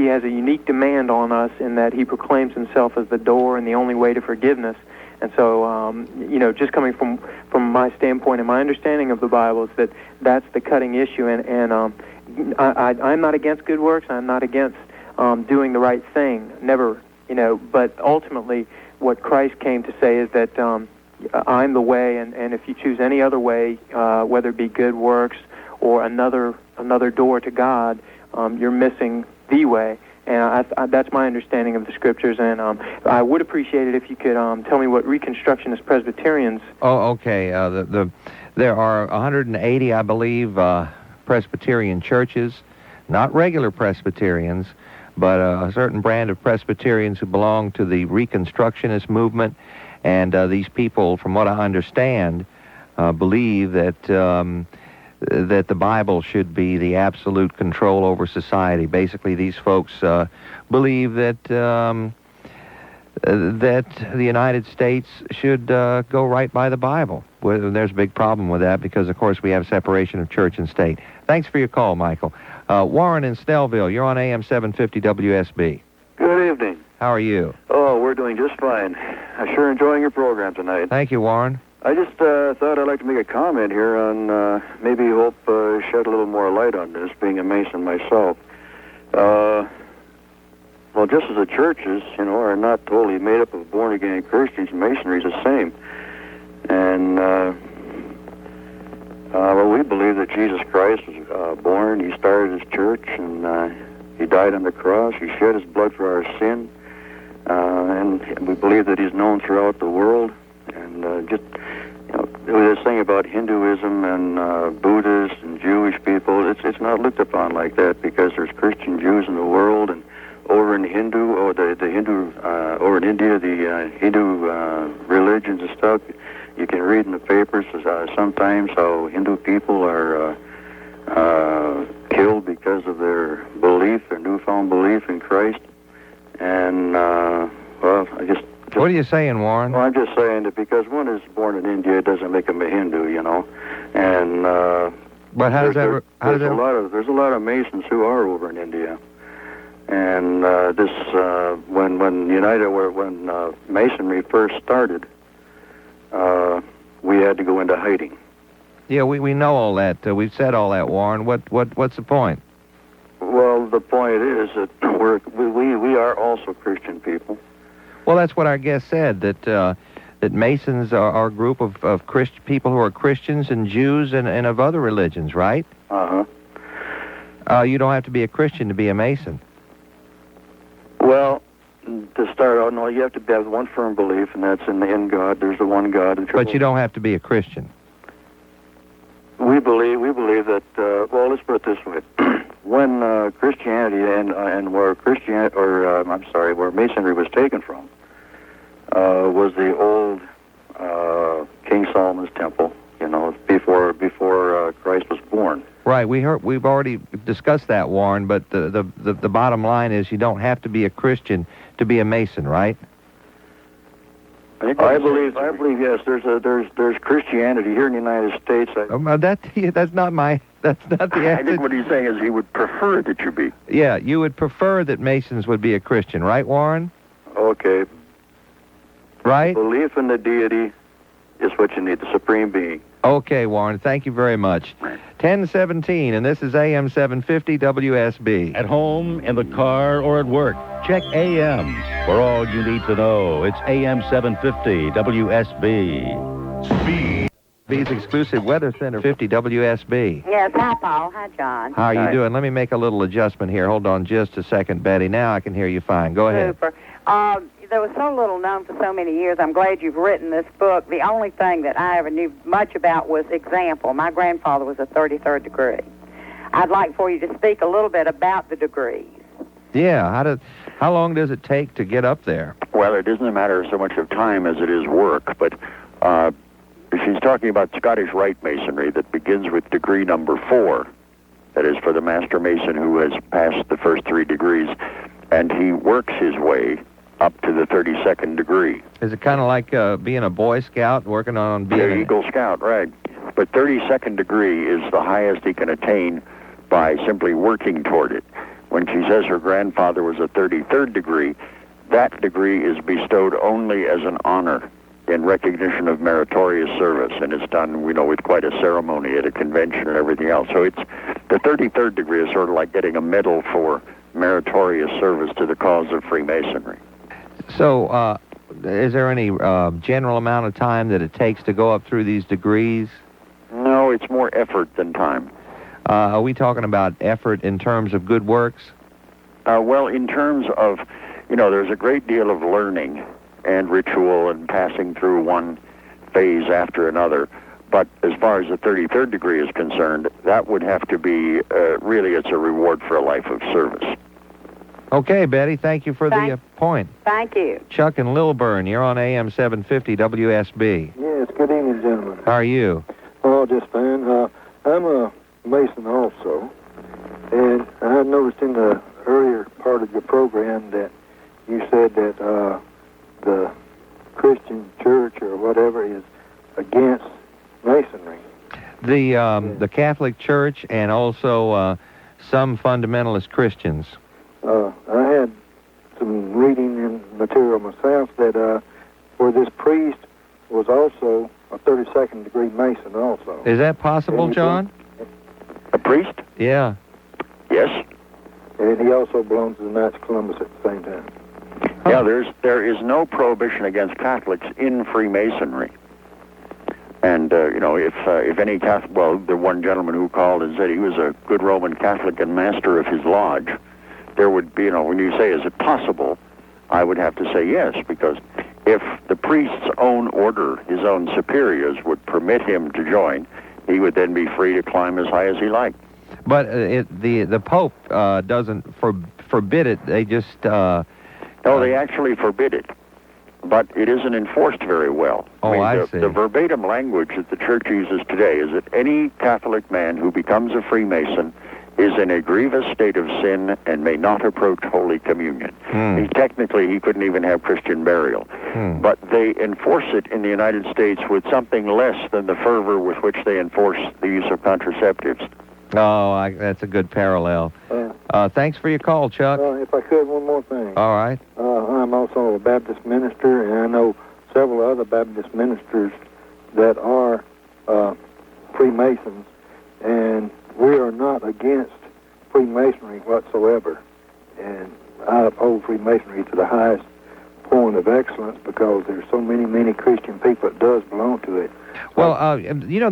has a unique demand on us in that he proclaims himself as the door and the only way to forgiveness. And so, just coming from my standpoint and my understanding of the Bible, is that's the cutting issue. And I'm not against good works. I'm not against doing the right thing. Never, But ultimately, what Christ came to say is that I'm the way, and if you choose any other way, whether it be good works or another door to God, you're missing the way. And that's my understanding of the Scriptures, and I would appreciate it if you could tell me what Reconstructionist Presbyterians... Oh, okay. There are 180, I believe, Presbyterian churches, not regular Presbyterians, but a certain brand of Presbyterians who belong to the Reconstructionist movement, and these people, from what I understand, believe that the Bible should be the absolute control over society. Basically, these folks believe that the United States should go right by the Bible. Well, there's a big problem with that because, of course, we have separation of church and state. Thanks for your call, Michael. Warren in Snellville, you're on AM-750 WSB. Good evening. How are you? Oh, we're doing just fine. I'm sure enjoying your program tonight. Thank you, Warren. I just thought I'd like to make a comment here on maybe hope shed a little more light on this, being a Mason myself. Well, just as the churches, are not totally made up of born-again Christians, Masonry is the same. And, well, we believe that Jesus Christ was born, he started his church, and he died on the cross, he shed his blood for our sin, and we believe that he's known throughout the world. And this thing about Hinduism and Buddhists and Jewish people, it's not looked upon like that, because there's Christian Jews in the world, and over in Hindu, or the Hindu, over in India, the Hindu religions and stuff, you can read in the papers sometimes how Hindu people are killed because of their belief, their newfound belief in Christ. And, well, what are you saying, Warren? Well, I'm just saying that because one is born in India, it doesn't make him a Hindu, And but there's a lot of Masons who are over in India, and when Masonry first started, we had to go into hiding. Yeah, we know all that. We've said all that, Warren. What's the point? Well, the point is that we are also Christian people. Well, that's what our guest said, that Masons are a group of people who are Christians and Jews and of other religions, right? Uh-huh. You don't have to be a Christian to be a Mason. Well, to start out, no, you have to have one firm belief, and that's in God. There's the one God. But you don't have to be a Christian. We believe that, well, let's put it this way. When Christianity where Masonry was taken from, was the old King Solomon's temple, before Christ was born. Right. We've already discussed that, Warren. But the bottom line is you don't have to be a Christian to be a Mason, right? I believe yes. There's Christianity here in the United States. That's not the answer. I think what he's saying is he would prefer that you be. Yeah, you would prefer that Masons would be a Christian, right, Warren? Okay. Right? Belief in the deity is what you need, the supreme being. Okay, Warren, thank you very much. 10:17, and this is AM-750 WSB. At home, in the car, or at work, check AM for all you need to know. It's AM-750 WSB. Speed. B's exclusive Weather Center 50 WSB. Yes, hi, Paul. Hi, John. How are you doing? Let me make a little adjustment here. Hold on just a second, Betty. Now I can hear you fine. Go ahead. Super. There was so little known for so many years. I'm glad you've written this book. The only thing that I ever knew much about was example. My grandfather was a 33rd degree. I'd like for you to speak a little bit about the degrees. Yeah, how long does it take to get up there? Well, it isn't a matter so much of time as it is work, but she's talking about Scottish Rite Masonry that begins with degree number 4. That is for the Master Mason who has passed the first 3 degrees, and he works his way up to the 32nd degree. Is it kind of like being a Boy Scout, working on being an Eagle Scout, right. But 32nd degree is the highest he can attain by simply working toward it. When she says her grandfather was a 33rd degree, that degree is bestowed only as an honor in recognition of meritorious service, and it's done, with quite a ceremony at a convention and everything else. So it's the 33rd degree is sort of like getting a medal for meritorious service to the cause of Freemasonry. So, is there any general amount of time that it takes to go up through these degrees? No, it's more effort than time. Are we talking about effort in terms of good works? Well, in terms of, there's a great deal of learning and ritual and passing through one phase after another. But as far as the 33rd degree is concerned, that would have to be, really, it's a reward for a life of service. Okay, Betty, thank you for the point. Thank you. Chuck in Lilburn, you're on AM 750 WSB. Yes, good evening, gentlemen. How are you? Oh, just fine. I'm a Mason also, and I had noticed in the earlier part of your program that you said that the Christian church or whatever is against Masonry. The Catholic Church and also some fundamentalist Christians. I had some reading in material myself that where this priest was also a 32nd degree Mason also. Is that possible, John? A priest? Yeah. Yes. And he also belongs to the Knights of Columbus at the same time. Yeah, there is no prohibition against Catholics in Freemasonry. And, if any Catholic, the one gentleman who called and said he was a good Roman Catholic and master of his lodge, there would be, when you say, is it possible, I would have to say yes, because if the priest's own order, his own superiors, would permit him to join, he would then be free to climb as high as he liked. But the Pope doesn't forbid it. They just... No, they actually forbid it. But it isn't enforced very well. I see. The verbatim language that the Church uses today is that any Catholic man who becomes a Freemason is in a grievous state of sin and may not approach Holy Communion. Technically, he couldn't even have Christian burial. But they enforce it in the United States with something less than the fervor with which they enforce the use of contraceptives. Oh, that's a good parallel. Thanks for your call, Chuck. If I could, one more thing. All right. I'm also a Baptist minister, and I know several other Baptist ministers that are Freemasons, and we are not against Freemasonry whatsoever. And I uphold Freemasonry to the highest point of excellence because there's so many Christian people that does belong to it. Well,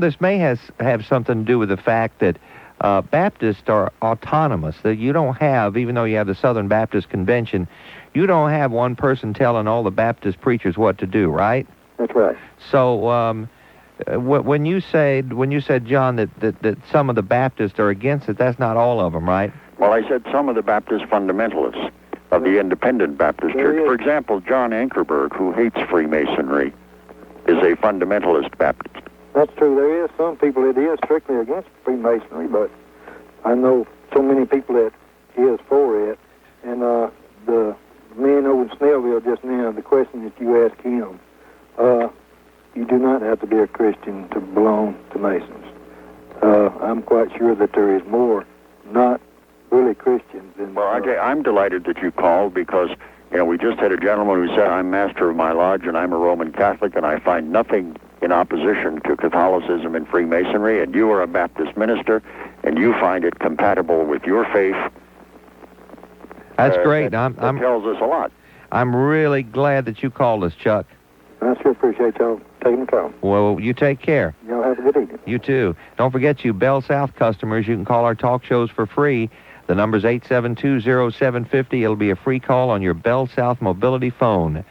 this may have something to do with the fact that Baptists are autonomous. That you don't have, even though you have the Southern Baptist Convention, you don't have one person telling all the Baptist preachers what to do, right? That's right. So when you said, John, that some of the Baptists are against it, that's not all of them, right? Well, I said some of the Baptist fundamentalists of the Independent Baptist Church. For example, John Ankerberg, who hates Freemasonry, is a fundamentalist Baptist. That's true. There is some people that is strictly against Freemasonry, but I know so many people that is for it. And the man over in Snellville just now, the question that you asked him You do not have to be a Christian to belong to Masons. I'm quite sure that there is more not really Christians than... Well, I'm delighted that you called because, we just had a gentleman who said, I'm master of my lodge and I'm a Roman Catholic and I find nothing in opposition to Catholicism and Freemasonry, and you are a Baptist minister and you find it compatible with your faith. That's great. That tells us a lot. I'm really glad that you called us, Chuck. I sure appreciate y'all taking the call. Well, you take care. Y'all have a good evening. You too. Don't forget, you Bell South customers, you can call our talk shows for free. The number's 872-0750. It'll be a free call on your Bell South mobility phone.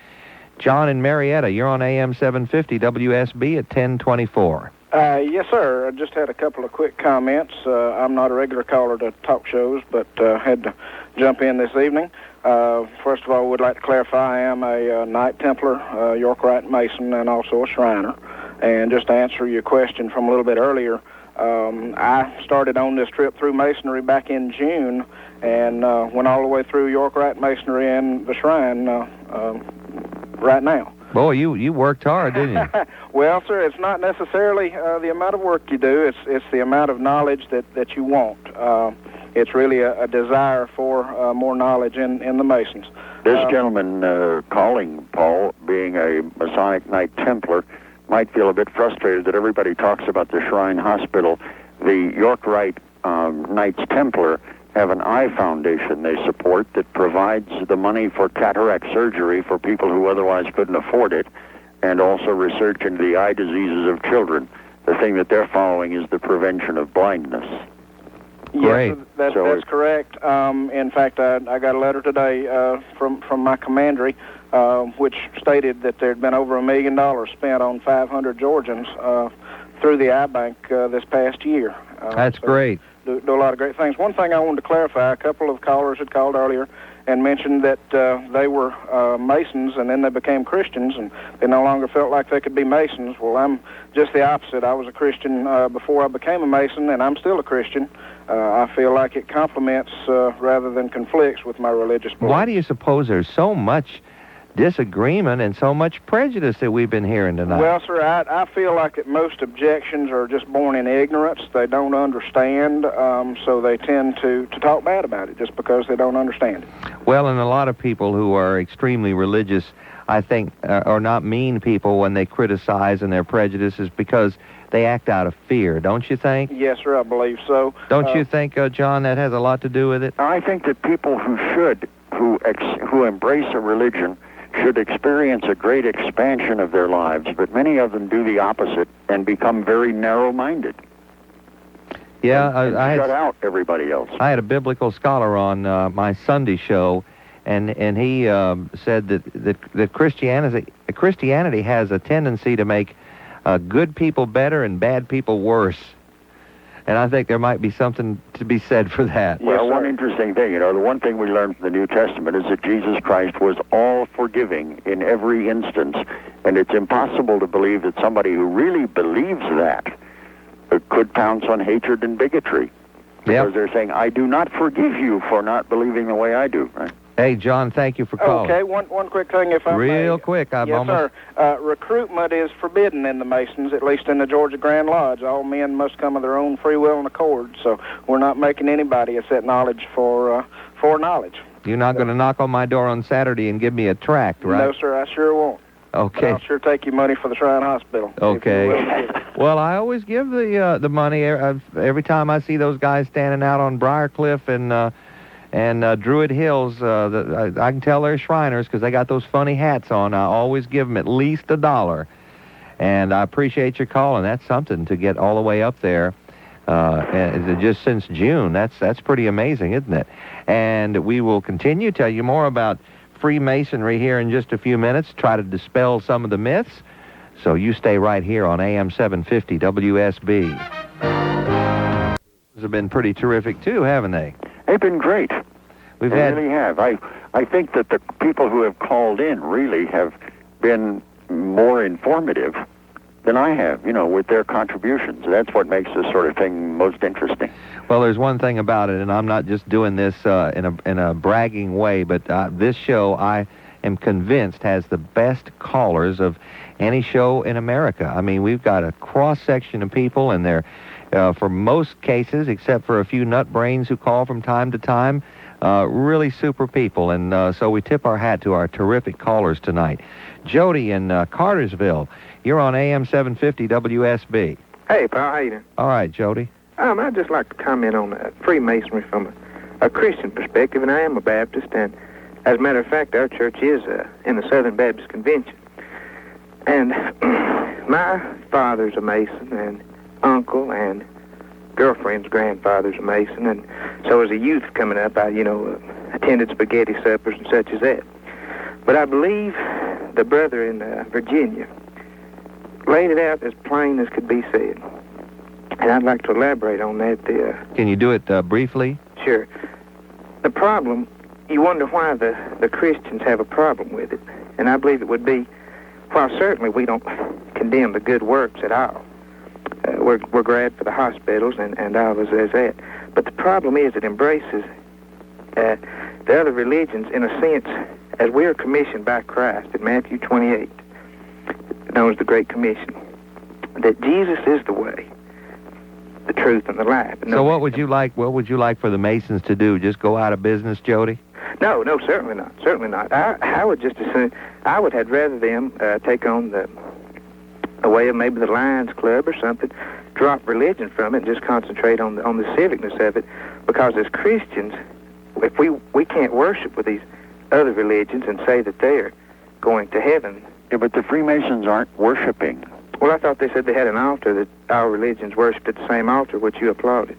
John in Marietta, you're on AM-750 WSB at 1024. Yes, sir. I just had a couple of quick comments. I'm not a regular caller to talk shows, but had to jump in this evening. First of all, I would like to clarify I am a Knight Templar, York Rite Mason, and also a Shriner. And just to answer your question from a little bit earlier, I started on this trip through Masonry back in June and went all the way through York Rite Masonry and the Shrine right now. Boy, you worked hard, didn't you? Well, sir, it's not necessarily the amount of work you do. It's the amount of knowledge that you want. It's really a desire for more knowledge in the Masons. This gentleman calling, Paul, being a Masonic Knight Templar, might feel a bit frustrated that everybody talks about the Shrine Hospital. The York Rite Knights Templar have an eye foundation they support that provides the money for cataract surgery for people who otherwise couldn't afford it, and also research into the eye diseases of children. The thing that they're following is the prevention of blindness. Yes, that's correct. In fact, I got a letter today from my commandery, which stated that there had been over $1 million spent on 500 Georgians through the eye bank this past year. That's great. Do a lot of great things. One thing I wanted to clarify, a couple of callers had called earlier and mentioned that they were Masons and then they became Christians and they no longer felt like they could be Masons. Well, I'm just the opposite. I was a Christian before I became a Mason, and I'm still a Christian. I feel like it complements rather than conflicts with my religious beliefs. Why do you suppose there's so much disagreement and so much prejudice that we've been hearing tonight? Well, sir, I feel like that most objections are just born in ignorance. They don't understand, so they tend to talk bad about it just because they don't understand it. Well, and a lot of people who are extremely religious, I think, are not mean people when they criticize and their prejudices because they act out of fear, don't you think? Yes, sir, I believe so. Don't you think, John, that has a lot to do with it? I think that people who embrace a religion should experience a great expansion of their lives, but many of them do the opposite and become very narrow-minded. Yeah, and shut out everybody else. I had a biblical scholar on my Sunday show, and he said that Christianity has a tendency to make good people better and bad people worse. And I think there might be something to be said for that. Well, one interesting thing, the one thing we learned from the New Testament is that Jesus Christ was all forgiving in every instance, and it's impossible to believe that somebody who really believes that could pounce on hatred and bigotry. Because they're saying, I do not forgive you for not believing the way I do, right? Hey, John, thank you for calling. Okay, one quick thing, if I may. Real quick, Yes, sir. Recruitment is forbidden in the Masons, at least in the Georgia Grand Lodge. All men must come of their own free will and accord, so we're not making anybody a set knowledge for knowledge. You're not going to knock on my door on Saturday and give me a tract, right? No, sir, I sure won't. Okay. But I'll sure take your money for the Shrine Hospital. Okay. Well, I always give the money every time I see those guys standing out on Briarcliff and Druid Hills. I can tell they're Shriners because they got those funny hats on. I always give them at least $1. And I appreciate your calling. That's something to get all the way up there. Just since June. That's pretty amazing, isn't it? And we will continue to tell you more about Freemasonry here in just a few minutes, try to dispel some of the myths. So you stay right here on AM-750 WSB. Those have been pretty terrific, too, haven't they? They've been great. They really have. I think that the people who have called in really have been more informative than I have, with their contributions. That's what makes this sort of thing most interesting. Well, there's one thing about it, and I'm not just doing this in a bragging way, but this show, I am convinced has the best callers of any show in America. I mean, we've got a cross-section of people, and they're, for most cases, except for a few nutbrains who call from time to time, really super people. And so we tip our hat to our terrific callers tonight. Jody in Cartersville, you're on AM-750 WSB. Hey, pal, how you doing? All right, Jody. I'd just like to comment on Freemasonry from a Christian perspective, and I am a Baptist, and as a matter of fact, our church is in the Southern Baptist Convention. And my father's a Mason, and uncle and girlfriend's grandfather's a Mason, and so as a youth coming up, I, attended spaghetti suppers and such as that. But I believe the brother in Virginia laid it out as plain as could be said. And I'd like to elaborate on that. Can you do it briefly? Sure. The problem, you wonder why the Christians have a problem with it. And I believe it would be, while certainly we don't condemn the good works at all. We're glad for the hospitals and all as that. But the problem is it embraces the other religions in a sense as we are commissioned by Christ in Matthew 28, known as the Great Commission, that Jesus is the way, the truth, and the life. So what would you like for the Masons to do? Just go out of business, Jody? No, certainly not. Certainly not. I would just assume, I would have rather them take on the way of maybe the Lions Club or something, drop religion from it and just concentrate on the civicness of it, because as Christians, if we can't worship with these other religions and say that they're going to heaven. Yeah, but the Freemasons aren't worshiping. Well, I thought they said they had an altar that our religions worshipped at the same altar, which you applauded.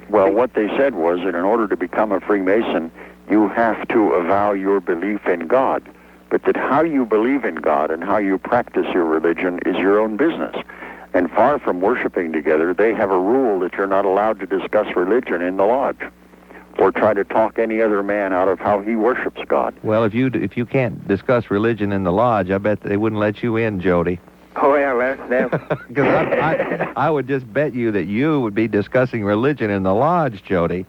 Well, what they said was that in order to become a Freemason, you have to avow your belief in God. But that how you believe in God and how you practice your religion is your own business. And far from worshiping together, they have a rule that you're not allowed to discuss religion in the lodge or try to talk any other man out of how he worships God. Well, if you can't discuss religion in the lodge, I bet they wouldn't let you in, Jody. Oh, yeah, that... Because I would just bet you that you would be discussing religion in the lodge, Jody.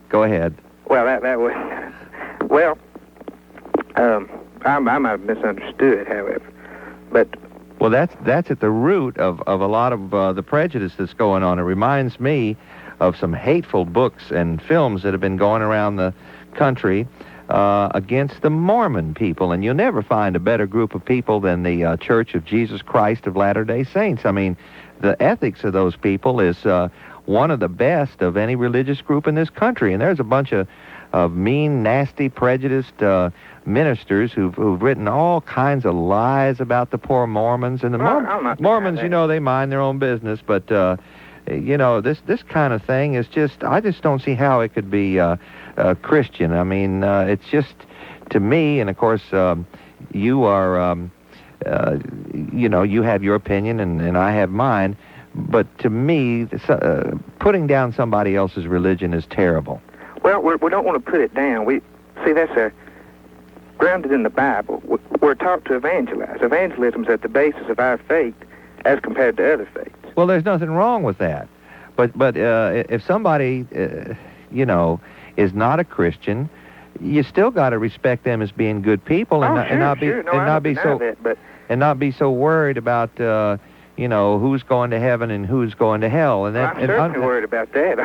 Go ahead. Well, that would... Well, I might have misunderstood, however. But... Well, that's at the root of a lot of the prejudice that's going on. It reminds me of some hateful books and films that have been going around the country against the Mormon people, and you'll never find a better group of people than the Church of Jesus Christ of Latter-day Saints. I mean, the ethics of those people is one of the best of any religious group in this country, and there's a bunch of mean, nasty, prejudiced ministers who've written all kinds of lies about the poor Mormons. And the Mormons, they mind their own business, but this kind of thing is I just don't see how it could be Christian. I mean, it's just, to me, and of course, you are, you have your opinion and I have mine, but to me, putting down somebody else's religion is terrible. Well, we don't want to put it down. That's grounded in the Bible. We're taught to evangelize. Evangelism is at the basis of our faith as compared to other faiths. Well, there's nothing wrong with that. But if somebody, is not a Christian, you still got to respect them as being good people and not be so worried about who's going to heaven and who's going to hell. And I'm certainly worried about that.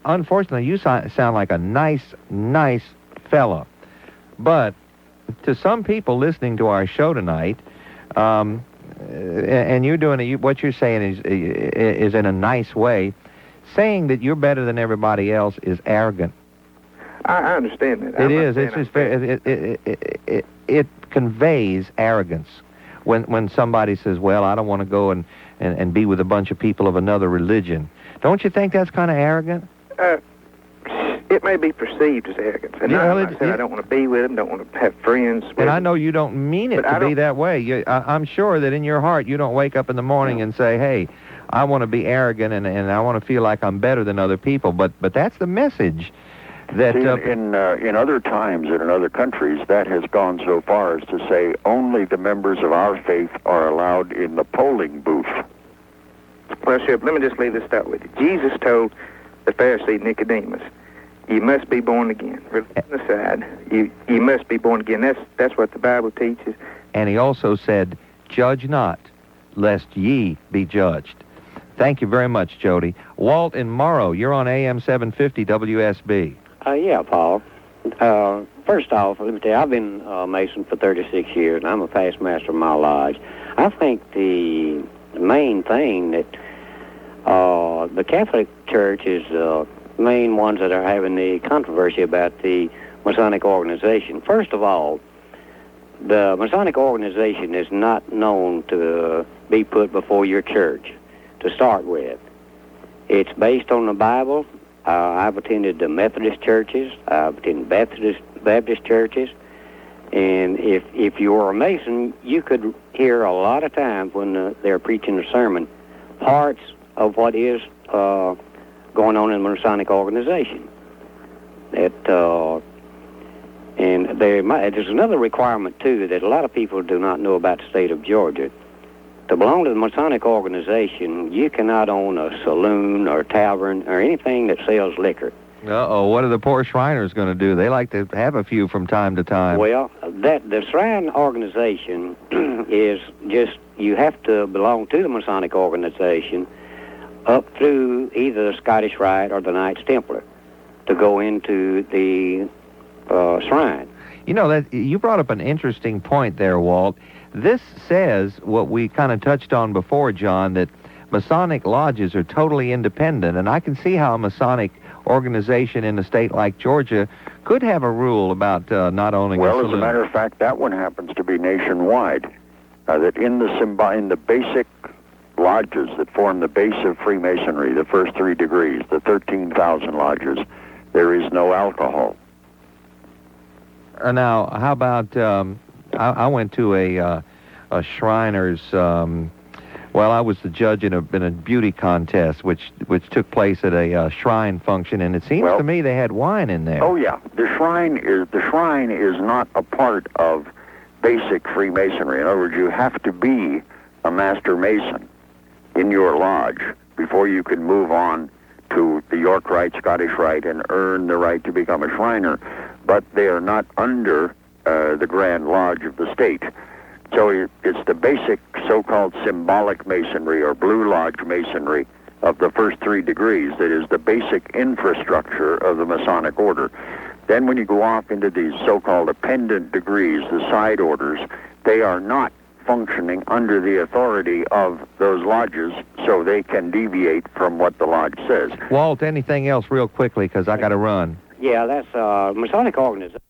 Unfortunately, you sound like a nice fella. But to some people listening to our show tonight, and you're doing what you're saying is in a nice way. Saying that you're better than everybody else is arrogant. I understand that. It is. It's just it conveys arrogance when somebody says, "Well, I don't want to go and be with a bunch of people of another religion." Don't you think that's kind of arrogant? It may be perceived as arrogance. And I don't want to be with them, don't want to have friends with them. And I know you don't mean it to be that way. I'm sure that in your heart you don't wake up in the morning and say, hey, I want to be arrogant and I want to feel like I'm better than other people. But that's the message. That in other times and in other countries, that has gone so far as to say only the members of our faith are allowed in the polling booth. Well, sure, let me just leave this thought with you. Jesus told the Pharisee Nicodemus, you must be born again. Religion aside, you must be born again. That's what the Bible teaches. And he also said, judge not, lest ye be judged. Thank you very much, Jody. Walt in Morrow, you're on AM-750 WSB. Yeah, Paul. First off, let me tell you, I've been a Mason for 36 years, and I'm a past master of my lodge. I think the main thing that the Catholic Church is the main ones that are having the controversy about the Masonic organization. First of all, the Masonic organization is not known to be put before your church to start with. It's based on the Bible. I've attended the Methodist churches. I've attended Baptist churches. And if you were a Mason, you could hear a lot of times when they're preaching a sermon parts of what is going on in the Masonic organization. And there's another requirement, too, that a lot of people do not know about the state of Georgia. To belong to the Masonic organization, you cannot own a saloon or tavern or anything that sells liquor. Uh-oh, what are the poor Shriners going to do? They like to have a few from time to time. Well, the Shrine organization is just, you have to belong to the Masonic organization up through either the Scottish Rite or the Knights Templar to go into the shrine. You know, that you brought up an interesting point there, Walt. This says what we kind of touched on before, John, that Masonic lodges are totally independent, and I can see how a Masonic organization in a state like Georgia could have a rule about not owning a saloon. Well, as a matter of fact, that one happens to be nationwide. That in the basic lodges that form the base of Freemasonry, the first 3 degrees, the 13,000 lodges, there is no alcohol. Now, how about, I went to a Shriners, I was the judge in a beauty contest, which took place at a shrine function, and it seems to me they had wine in there. Oh, yeah. The shrine is not a part of basic Freemasonry. In other words, you have to be a Master Mason in your lodge before you can move on to the York Rite, Scottish Rite, and earn the right to become a Shriner. But they are not under the Grand Lodge of the state. So it's the basic so-called symbolic Masonry or Blue Lodge Masonry of the first 3 degrees that is the basic infrastructure of the Masonic order. Then when you go off into these so-called appendant degrees, the side orders, they are not functioning under the authority of those lodges, so they can deviate from what the lodge says. Walt, anything else real quickly, because I got to run. Yeah, that's Masonic organization.